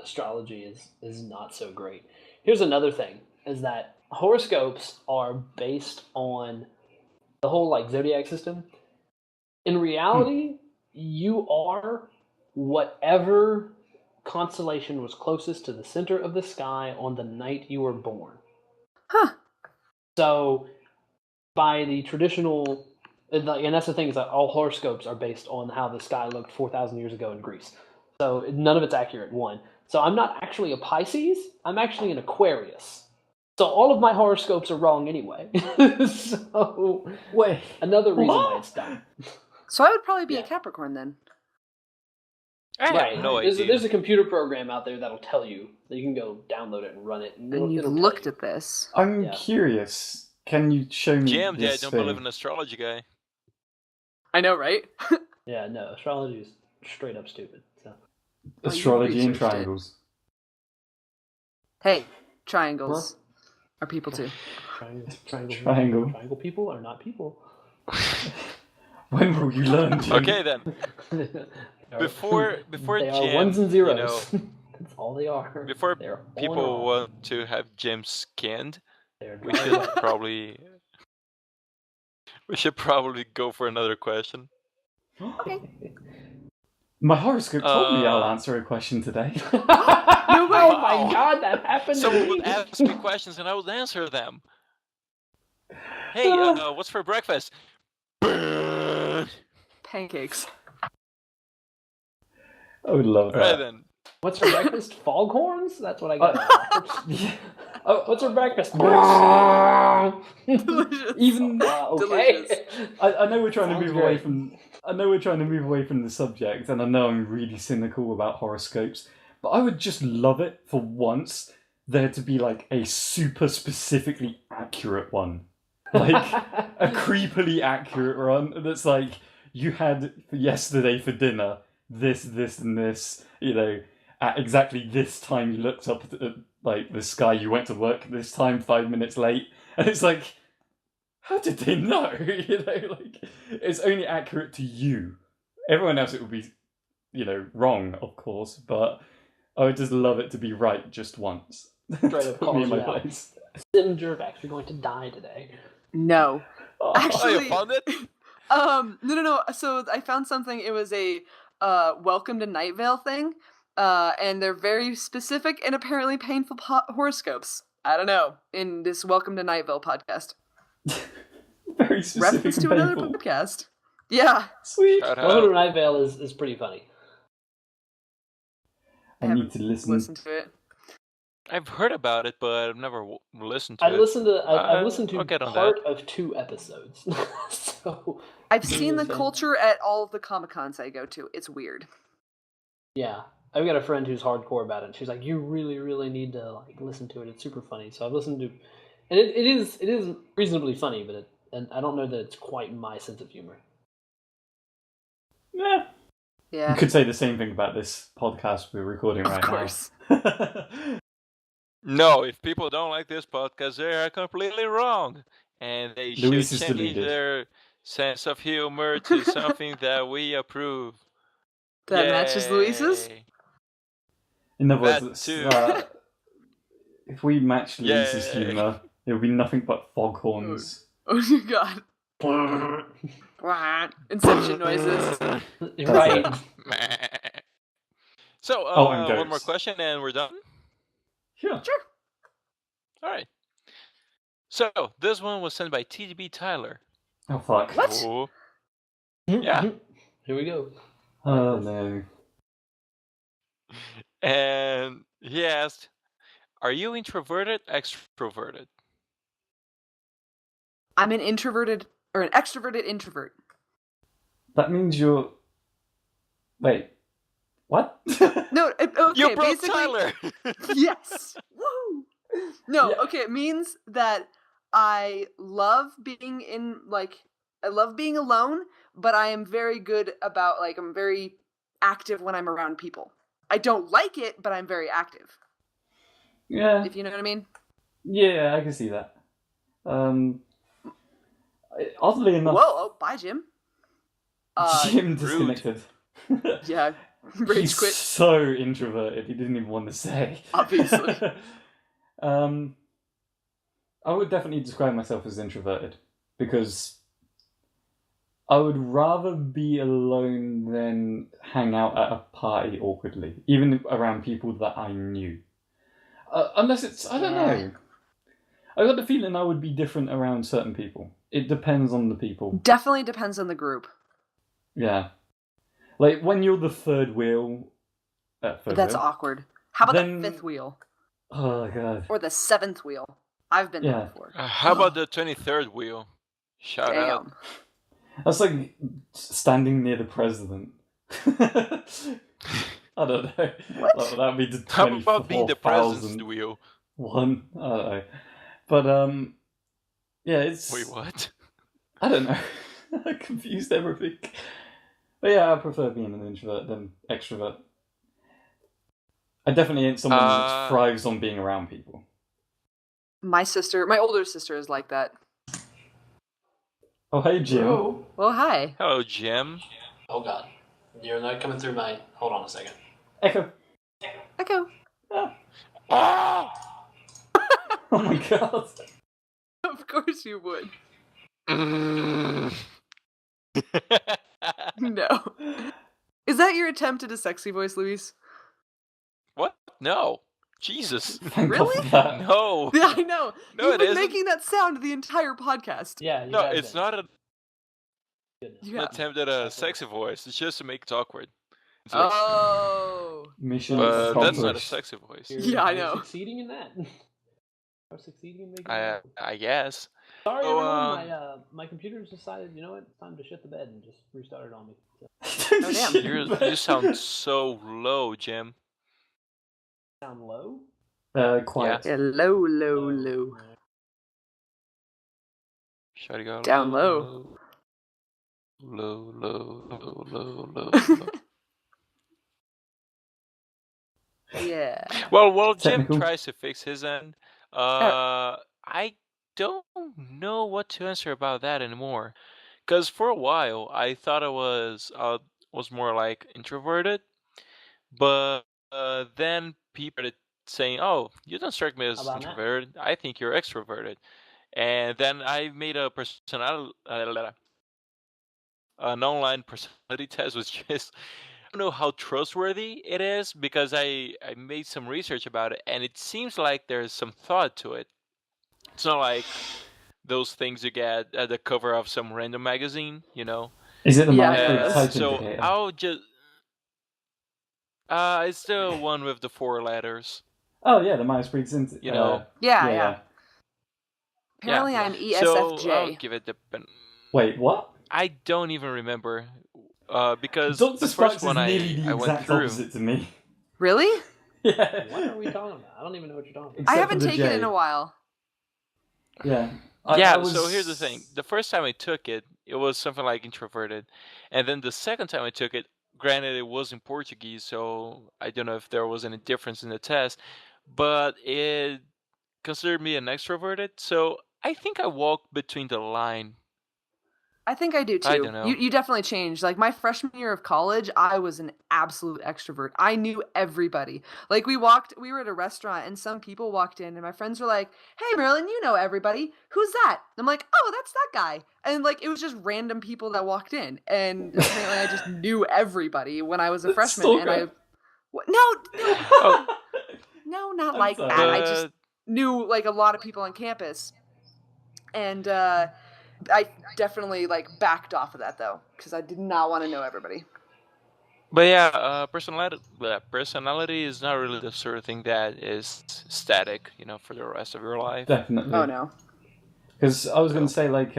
astrology is not so great, here's another thing: is that horoscopes are based on the whole like zodiac system. In reality, you are whatever constellation was closest to the center of the sky on the night you were born. Huh. So, by the traditional, and that's the thing, is that all horoscopes are based on how the sky looked 4,000 years ago in Greece. So none of it's accurate, one. So I'm not actually a Pisces, I'm actually an Aquarius. So all of my horoscopes are wrong anyway. So Wait, another reason what? why it's dumb. So I would probably be a Yeah. Capricorn then. I have Right. no There's idea. there's a computer program out there that'll tell you that you can go download it and run it. And And you've it'll tell looked you. at this. I'm Yeah. curious. Can you show me GM, I this don't thing? believe in astrology, guy. I know, right? Yeah, no, astrology is straight up stupid. So. Astrology and researched it. triangles. Hey, triangles are people too. Triangle people are not people. When will you learn, Jim? Okay, then. Before they Jim, are ones and zeros. you know, That's all they are. before They're on people and off. want to have Jim skinned, They're we dry should wet. probably go for another question. My horoscope told me I'll Uh, answer a question today. No way! Oh my Wow. god, that happened to Someone me. would ask me questions and I would answer them. Hey, what's for breakfast? Burn. Pancakes. I would love Right that. then. What's for breakfast? Foghorns? That's what I got. Yeah. What's for breakfast? Delicious. Even Okay. Delicious. I know we're trying to Sounds move away great. from. I know we're trying to move away from the subject, and I know I'm really cynical about horoscopes, but I would just love it for once there to be like a super specifically accurate one, like a creepily accurate one that's like you had yesterday for dinner this, and this. You know, at exactly this time you looked up at like the sky. You went to work this time 5 minutes late, and it's like. How did they know? You know, like it's only accurate to you. Everyone else, it would be, you know, wrong, of course. But I would just love it to be right just once. Straight up Put me in calls my you out. place. Sim Jervax, you're going to die today. No. Oh, Oh, Actually- you found it? No. So I found something. It was a welcome to Nightvale thing. And they're very specific and apparently painful horoscopes. I don't know. In this Welcome to Nightvale podcast. very specific Reference and to another painful. podcast. Yeah. Sweet. Shout Welcome to out. Night Vale is pretty funny. I need to listen. Listen to it. I've heard about it, but I've never listened to I've it. listened to I'll get on part of 2 episodes. So I've seen the Okay. culture at all of the Comic-Cons I go to. It's weird. yeah, I've got a friend who's hardcore about it. She's like, you really, really need to like listen to it. It's super funny. So I've listened to, and it is reasonably funny, but and I don't know that it's quite my sense of humor. Yeah. Yeah. You could say the same thing about this podcast we're recording Of right course. now. No, if people don't like this podcast, they are completely wrong. And they Luis should is change deleted. their sense of humor to something that we approve. That matches Luis's? Yay. In other That words, too. if we match Luis's Yay. humour, it would be nothing but foghorns. Oh my god. Inception noises. Right. So, Oh, and one more goats. question and we're done. Sure. All right. So, this one was sent by TDBTyler. Oh fuck. What? Oh, Yeah. Here we go. Oh no. and he asked, "Are you introverted, extroverted?" I'm an introverted or an extroverted introvert. That means you're. Wait. What? No, okay, You broke basically, Tyler. yes. Woo! No, Yeah. okay, it means that I love being I love being alone, but I am very good about I'm very active when I'm around people. I don't like it, but I'm very active. Yeah. If you know what I mean. Yeah, I can see that. Oddly enough, Whoa, oh, bye, Jim. Jim disconnected. Yeah, rage He's quit. so introverted, he didn't even want to say. Obviously. I would definitely describe myself as introverted because I would rather be alone than hang out at a party awkwardly, even around people that I knew. Unless it's, I don't know. I got the feeling I would be different around certain people. It depends on the people. Definitely depends on the group. Yeah. Like when you're the third wheel. That's awkward. How about Then- the fifth wheel? Oh god. Or the seventh wheel? I've been there Yeah. before. How about the 23rd wheel? Shout out. Damn. That's like standing near the president. I don't know. What? Like, that would be the How about being the president's 24,000 wheel? one. I don't know. But yeah, it's. Wait, what? I don't know. I confused everything. But yeah, I prefer being an introvert than extrovert. I definitely ain't someone that thrives on being around people. My older sister is like that. Oh, hey, Jim. Bro. Well, hi. Hello, Jim. Oh god. You're not coming through my... Hold on a second. Echo. Echo. Ah! Oh my god. Of course you would. Mm. No. Is that your attempt at a sexy voice, Luis? What? No. Jesus. Thank God Really? for that. No. Yeah, I know. No, You've it been isn't. making that sound the entire podcast. Yeah, you No, guys it's did. not an Yeah. attempt at a sexy voice. It's just to make it awkward. It's like, Oh. Mission but that's not a accomplished. sexy voice. Yeah, I You're know. succeeding in that. Or succeeding in making that. I guess. Sorry, Oh, everyone. My computer's decided, you know what? It's time to shit the bed and just restart it on me. So, Oh, damn. You sound so low, Jim. sound low? Quiet. Yeah, low, low, low. Should I go Down low. Low, low, low, low, low, low. Yeah. Well, Jim Technical. tries to fix his end. I don't know what to answer about that anymore. Because for a while, I thought I was more like introverted, but then people started saying, "Oh, you don't strike me as How about now? introverted. I think you're extroverted." And then I made an online personality test, which is I don't know how trustworthy it is because I made some research about it, and it seems like there's some thought to it. It's not like those things you get at the cover of some random magazine, you know. Is it the Yeah, Myers-Briggs type So indicator? I'll just it's the one with the 4 letters. Oh yeah, the Myers-Briggs indicator. You know. Yeah. Apparently Yeah. I'm E So ESFJ. I'll give it the. Wait, what? I don't even remember because Dr. the Sparks first is one nearly the I went exact through. opposite to me. Really? Yeah. What are we talking about? I don't even know what you're talking about. Except I for haven't the taken it J. in a while. Yeah. So here's the thing. The first time I took it, it was something like introverted. And then the second time I took it, granted it was in Portuguese, so I don't know if there was any difference in the test, but it considered me an extroverted. So I think I walked between the line. I think I do too. I don't know. You definitely changed. Like my freshman year of college, I was an absolute extrovert. I knew everybody. Like we were at a restaurant and some people walked in and my friends were like, "Hey Marilyn, you know everybody. Who's that?" I'm like, "Oh, that's that guy." And like it was just random people that walked in. And apparently I just knew everybody when I was a freshman. so And I good. no, no, not I'm like sorry. that. I just knew like a lot of people on campus. And I definitely like backed off of that though, because I did not want to know everybody. But yeah, personality is not really the sort of thing that is static, you know, for the rest of your life. Definitely. Oh no. Because I was going to say, like,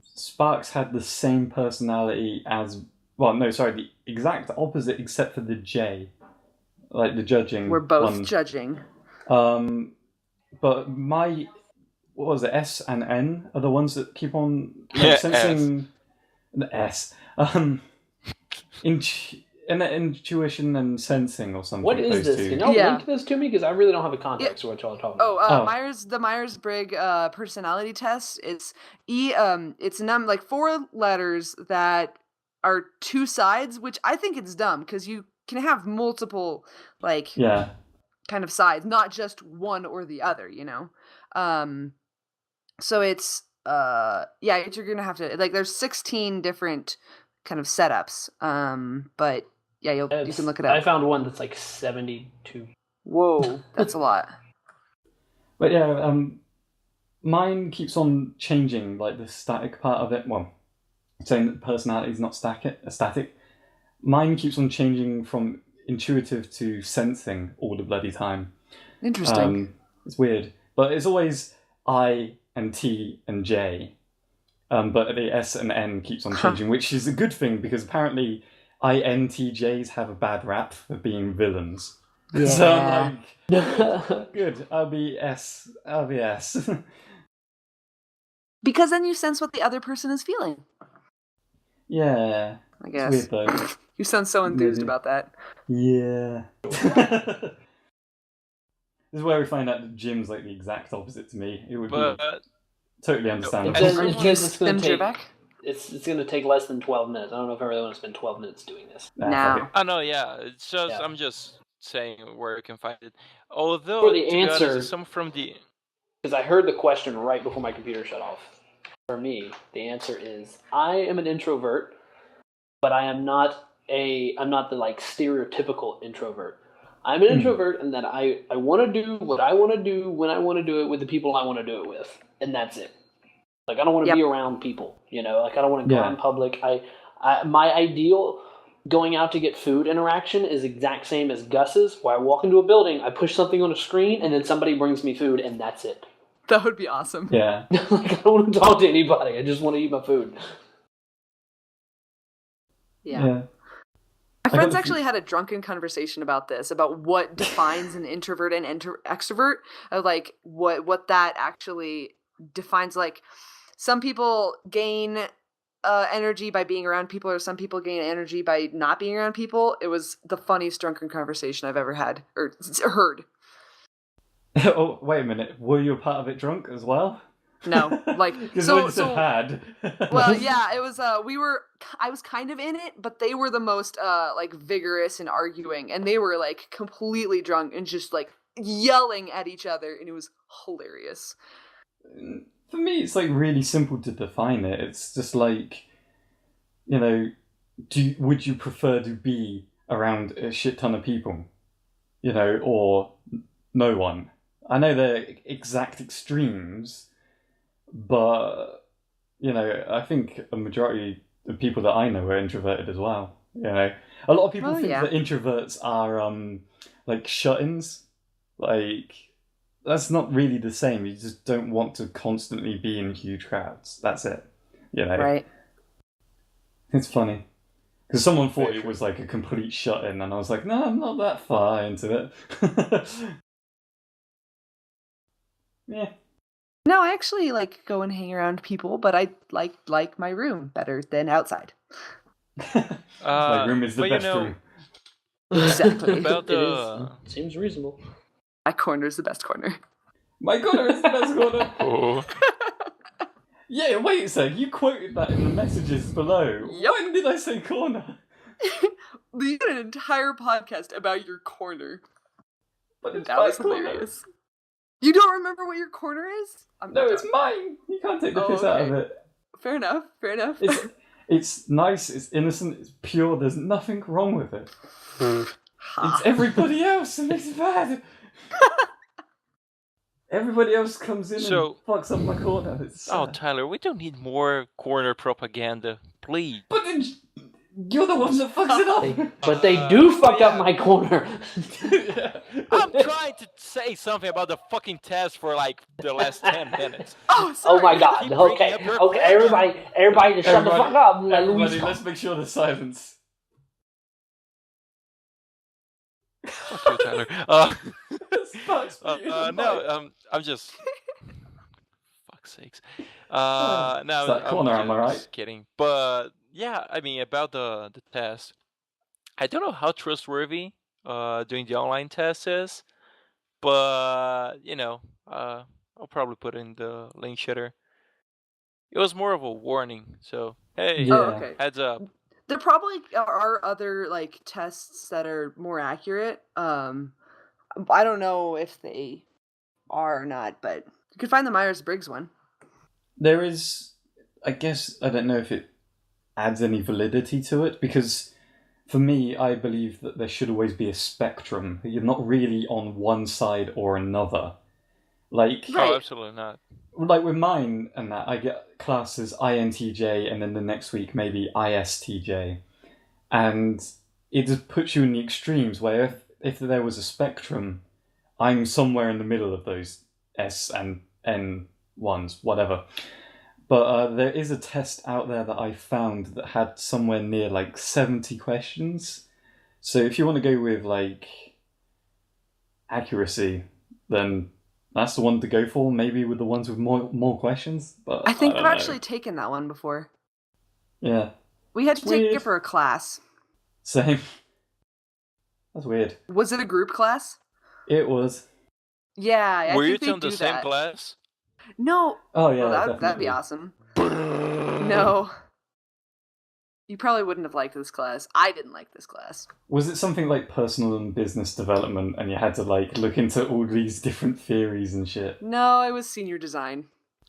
Sparks had the same personality as... Well, no, sorry, the exact opposite except for the J. Like, the judging We're both one. judging. But my... What was it? S and N are the ones that keep on sensing... The S. Intuition and sensing or something. What is those this? two. Can y'all Yeah. link this to me? Because I really don't have a context for what y'all are talking about. The Myers-Briggs personality test. It's it's like 4 letters that are 2 sides, which I think it's dumb because you can have multiple like kind of sides, not just one or the other, you know. So it's you're gonna have to like there's 16 different kind of setups. But yeah, you can look it up. I found one that's like 72. Whoa, that's a lot. But yeah, mine keeps on changing, like the static part of it. Well, saying that personality is not static. Mine keeps on changing from intuitive to sensing all the bloody time. Interesting. It's weird, but it's always I and T and J. But the S and N keeps on changing, which is a good thing because apparently INTJs have a bad rap for being villains. Yeah. So I'm like, good, I'll be S. Because then you sense what the other person is feeling. Yeah. I guess. It's weird though. You sound so enthused Maybe. about that. Yeah. This is where we find out that Jim's like the exact opposite to me. It would be totally understandable. It's going to take. back? It's going to take less than 12 minutes. I don't know if I really want to spend 12 minutes doing this. No. Oh no, yeah. It's just Yeah. I'm just saying where you can find it. Although For the to be honest, answer- some from the Because I heard the question right before my computer shut off. For me, the answer is I am an introvert, but I'm not the like stereotypical introvert. I'm an introvert in that I want to do what I want to do when I want to do it with the people I want to do it with, and that's it. Like I don't want to be around people, you know. Like I don't want to go out in public. My ideal going out to get food interaction is exact same as Gus's, where I walk into a building, I push something on a screen, and then somebody brings me food, and that's it. That would be awesome. Yeah. Like I don't want to talk to anybody. I just want to eat my food. Yeah. My friends actually had a drunken conversation about this, about what defines an introvert and extrovert, like what that actually defines. Like some people gain energy by being around people, or some people gain energy by not being around people. It was the funniest drunken conversation I've ever had or heard. Oh, wait a minute. Were you a part of it drunk as well? No, like Because when you said had. Well, yeah, it was. I was kind of in it, but they were the most like vigorous in arguing, and they were like completely drunk and just like yelling at each other, and it was hilarious. For me, it's like really simple to define it. It's just like, you know, would you prefer to be around a shit ton of people, you know, or no one? I know they're exact extremes, but, you know, I think a majority of people that I know are introverted as well. You know, a lot of people think that introverts are like shut-ins. Like, that's not really the same. You just don't want to constantly be in huge crowds. That's it. You know, right? It's funny because someone thought it was like a complete shut-in, and I was like, no, I'm not that far into it. Yeah. No, I actually like go and hang around people, but I like my room better than outside. My room is the best room. Exactly. It seems reasonable. My corner is the best corner. My corner is the best corner. Oh. Yeah, wait a sec. You quoted that in the messages below. Yep. When did I say corner? You did an entire podcast about your corner. But it's That my was corner. hilarious. You don't remember what your corner is? No, it's mine. You can't take the piss out of it. Fair enough. It's nice, it's innocent, it's pure, there's nothing wrong with it. It's everybody else and it's bad. Everybody else comes in and fucks up my corner. It's sad. Tyler, we don't need more corner propaganda, please. But then you're the one that fucks it up. But they do fuck up my corner. I'm trying to say something about the fucking test for like the last 10 minutes. Oh, sorry. Oh my god. Okay, everybody just shut the fuck up and let Louise talk. Let's make sure there's silence. Fuck you, Tyler. I'm just... Fuck's sakes. No, It's that corner, am I right? Just kidding. But, yeah, I mean, about the test, I don't know how trustworthy doing the online test is, but, you know, I'll probably put in the link shitter. It was more of a warning, so, hey, heads up. There probably are other like tests that are more accurate. I don't know if they are or not, but you could find the Myers-Briggs one. There is, I guess, I don't know if it adds any validity to it, because for me, I believe that there should always be a spectrum. You're not really on one side or another. Like, Oh, absolutely not. Like with mine and that, I get classes INTJ and then the next week maybe ISTJ. And it just puts you in the extremes where if there was a spectrum, I'm somewhere in the middle of those S and N ones, whatever. But there is a test out there that I found that had somewhere near like 70 questions. So if you want to go with like accuracy, then that's the one to go for. Maybe with the ones with more questions. But I think don't I've know. actually taken that one before. Yeah. We had to take Weird. it for a class. Same. That's weird. Was it a group class? It was. Yeah, I Were you think they in the do same that. class? No. Oh yeah, Well, that'd definitely. be awesome. No. You probably wouldn't have liked this class. I didn't like this class. Was it something like personal and business development, and you had to like look into all these different theories and shit? No, it was senior design.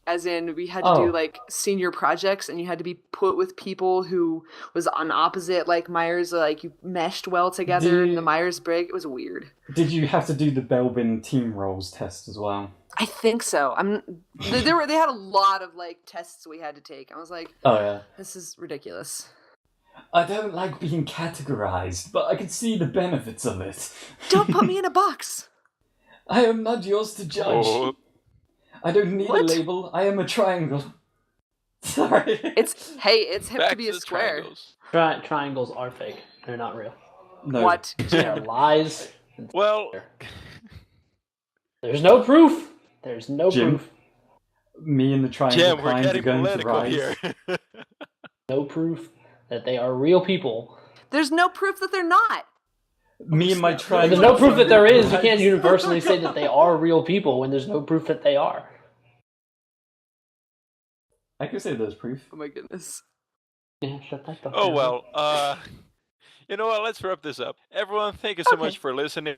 As in, we had to do Oh. like senior projects, and you had to be put with people who was on opposite like Myers, like you meshed well together in the Myers-Briggs. It was weird. Did you have to do the Belbin team roles test as well? I think so. They had a lot of like tests we had to take. I was like, Oh yeah. this is ridiculous. I don't like being categorized, but I can see the benefits of it. Don't put me in a box. I am not yours to judge. Oh. I don't need What? a label. I am a triangle. Sorry. It's hip Back to be to a the square. triangles. Triangles are fake. They're not real. No. What? They're lies. Well, There's no proof. There's no Jim? proof. Me and the triangle Jim, we're kind are getting going to political rise. here. No proof that they are real people. There's no proof that they're not. Me and my And triangle. there's no proof that there is. You can't universally say that they are real people when there's no proof that they are. I can say there's proof. Oh my goodness. Yeah, shut that fuck Oh down. well, you know what? Let's wrap this up. Everyone, thank you so Okay. much for listening.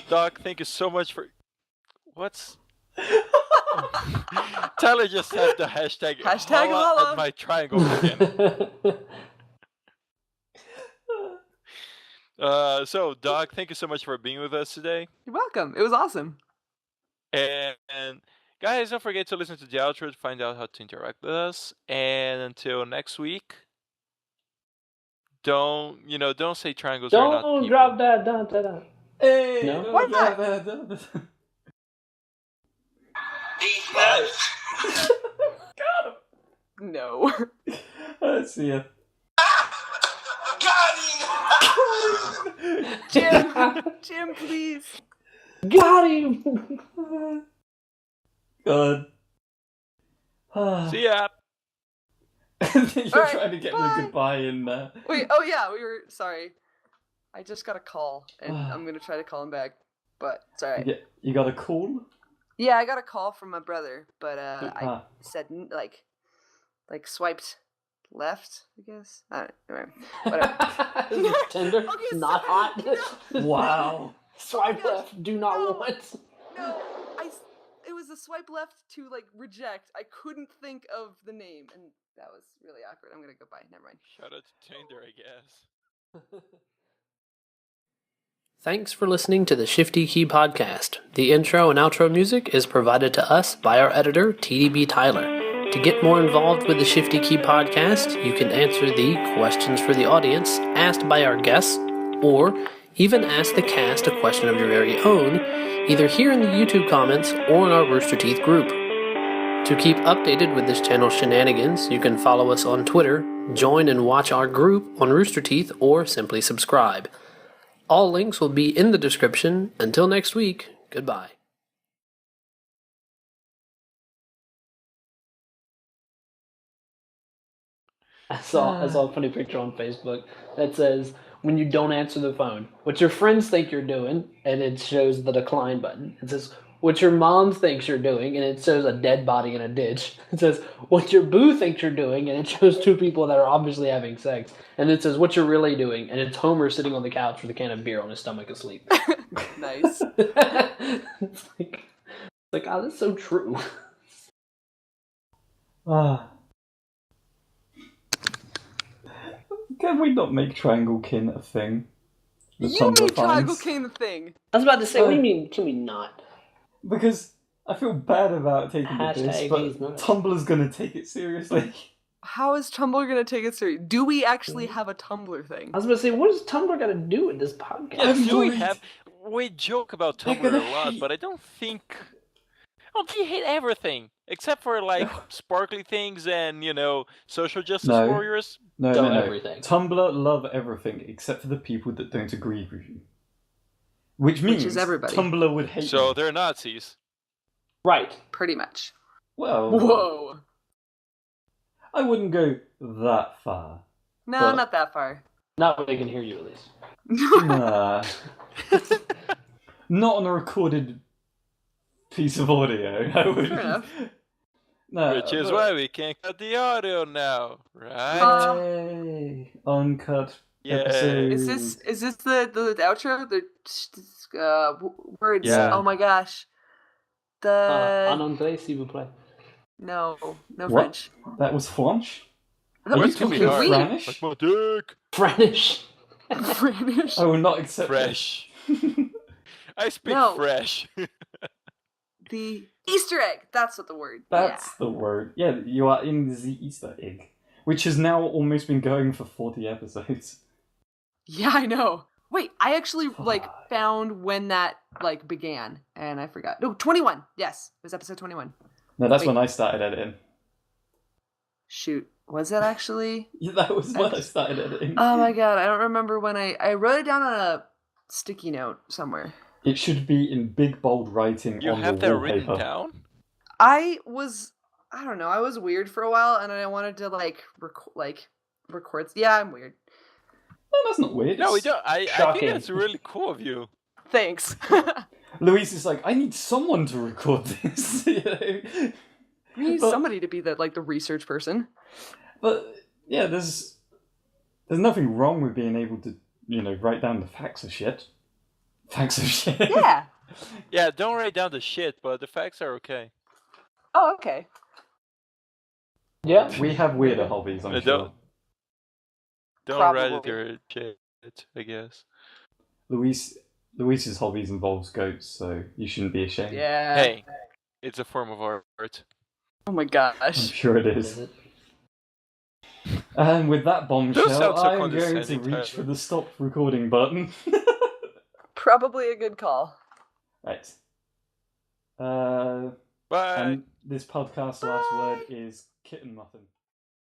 Doc, thank you so much for. What's? Tyler just had the hashtag Holla. at my triangle again. So Doc, thank you so much for being with us today. You're welcome. It was awesome. And guys, don't forget to listen to the outro to find out how to interact with us. And until next week, don't say triangles are not Don't people. drop that. Don't. Hey, No? don't Why do not? that. These nuts. No. Let's see ya. Got him. Jim, please. Got him. God. See ya. You're Alright, trying to get bye. the goodbye in there. Wait, oh yeah, we were sorry. I just got a call, and I'm gonna try to call him back, but it's alright. You got a call? Yeah, I got a call from my brother, but I said like swiped left, I guess. Alright, whatever. Is this Tinder? Okay, Not sorry. hot. Wow. Swipe Yes. left. Do not No. want. No, it was a swipe left to like reject. I couldn't think of the name, and that was really awkward. I'm gonna go bye. Never mind. Shout out to Tinder, I guess. Thanks for listening to the Shifty Key Podcast. The intro and outro music is provided to us by our editor, TDBTyler. To get more involved with the Shifty Key Podcast, you can answer the questions for the audience asked by our guests, or even ask the cast a question of your very own, either here in the YouTube comments or in our Rooster Teeth group. To keep updated with this channel's shenanigans, you can follow us on Twitter, join and watch our group on Rooster Teeth, or simply subscribe. All links will be in the description. Until next week, goodbye. I saw a funny picture on Facebook that says, when you don't answer the phone, what your friends think you're doing, and it shows the decline button. It says, what your mom thinks you're doing, and it shows a dead body in a ditch. It says, what your boo thinks you're doing, and it shows two people that are obviously having sex. And it says, what you're really doing, and it's Homer sitting on the couch with a can of beer on his stomach asleep. Nice. It's like, oh, that's so true. Can we not make Triangle Kin a thing? The You Tumblr made Triangle finds? King the thing. I was about to say, what do you mean, can we not? Because I feel bad about taking the piss, Hashtag but he's not. Tumblr's gonna take it seriously. How is Tumblr gonna take it serious? Do we actually have a Tumblr thing? I was about to say, what does Tumblr got to do with this podcast? Yeah, I'm do we worried. have? We joke about They're Tumblr a gonna lot, hate- but I don't think they hate everything except for like sparkly things and social justice No. warriors. No, So no, no. everything. Tumblr love everything except for the people that don't agree with you. Which means is everybody. Tumblr would hate So you. they're Nazis. Right. Pretty much. Well, Whoa. I wouldn't go that far. No, But- not that far. Not when they can hear you, at least. Nah. Not on a recorded piece of audio. I would. Fair enough. No, Which is but- why we can't cut the audio now, right? Yay. Uncut Yeah. episode. Is this the outro? The words. Yeah. Oh my gosh. The En anglais, s'il vous plaît. no What? French. That was French? That Are was you talking hard. Franish? Like my dick. French. French. I will not accept Fresh. I speak No. fresh. The Easter egg. That's what the word. That's the word. Yeah, you are in the Easter egg, which has now almost been going for 40 episodes. Yeah, I know. Wait, I actually found when that began, and I forgot. No, 21. Yes, it was episode 21. No, that's Wait. when I started editing. Shoot, was it actually? Yeah, that was when I started editing. Oh my god, I don't remember when I wrote it down on a sticky note somewhere. It should be in big bold writing You on have the that wallpaper. written down? I don't know, I was weird for a while, and I wanted to record. Yeah, I'm weird. No, that's not weird. No, we It's- don't. I think Shocking. that's really cool of you. Thanks. Louise is like, I need someone to record this. You know? We need But- somebody to be the research person. But yeah, there's nothing wrong with being able to, write down the facts of shit. Facts of shit. Yeah. Yeah, don't write down the shit, but the facts are okay. Oh, okay. Yeah. We have weirder hobbies, I'm Uh, sure. Don't write Probably. your shit, I guess. Luis's hobbies involves goats, so you shouldn't be ashamed. Yeah. Hey, it's a form of art. Oh my I'm gosh. sure it Is is. it? And with that bombshell, sound so I am going to condescending, reach Tyler. for the stop recording button. Probably a good call. Right. Bye. And this podcast's last word is kitten muffin.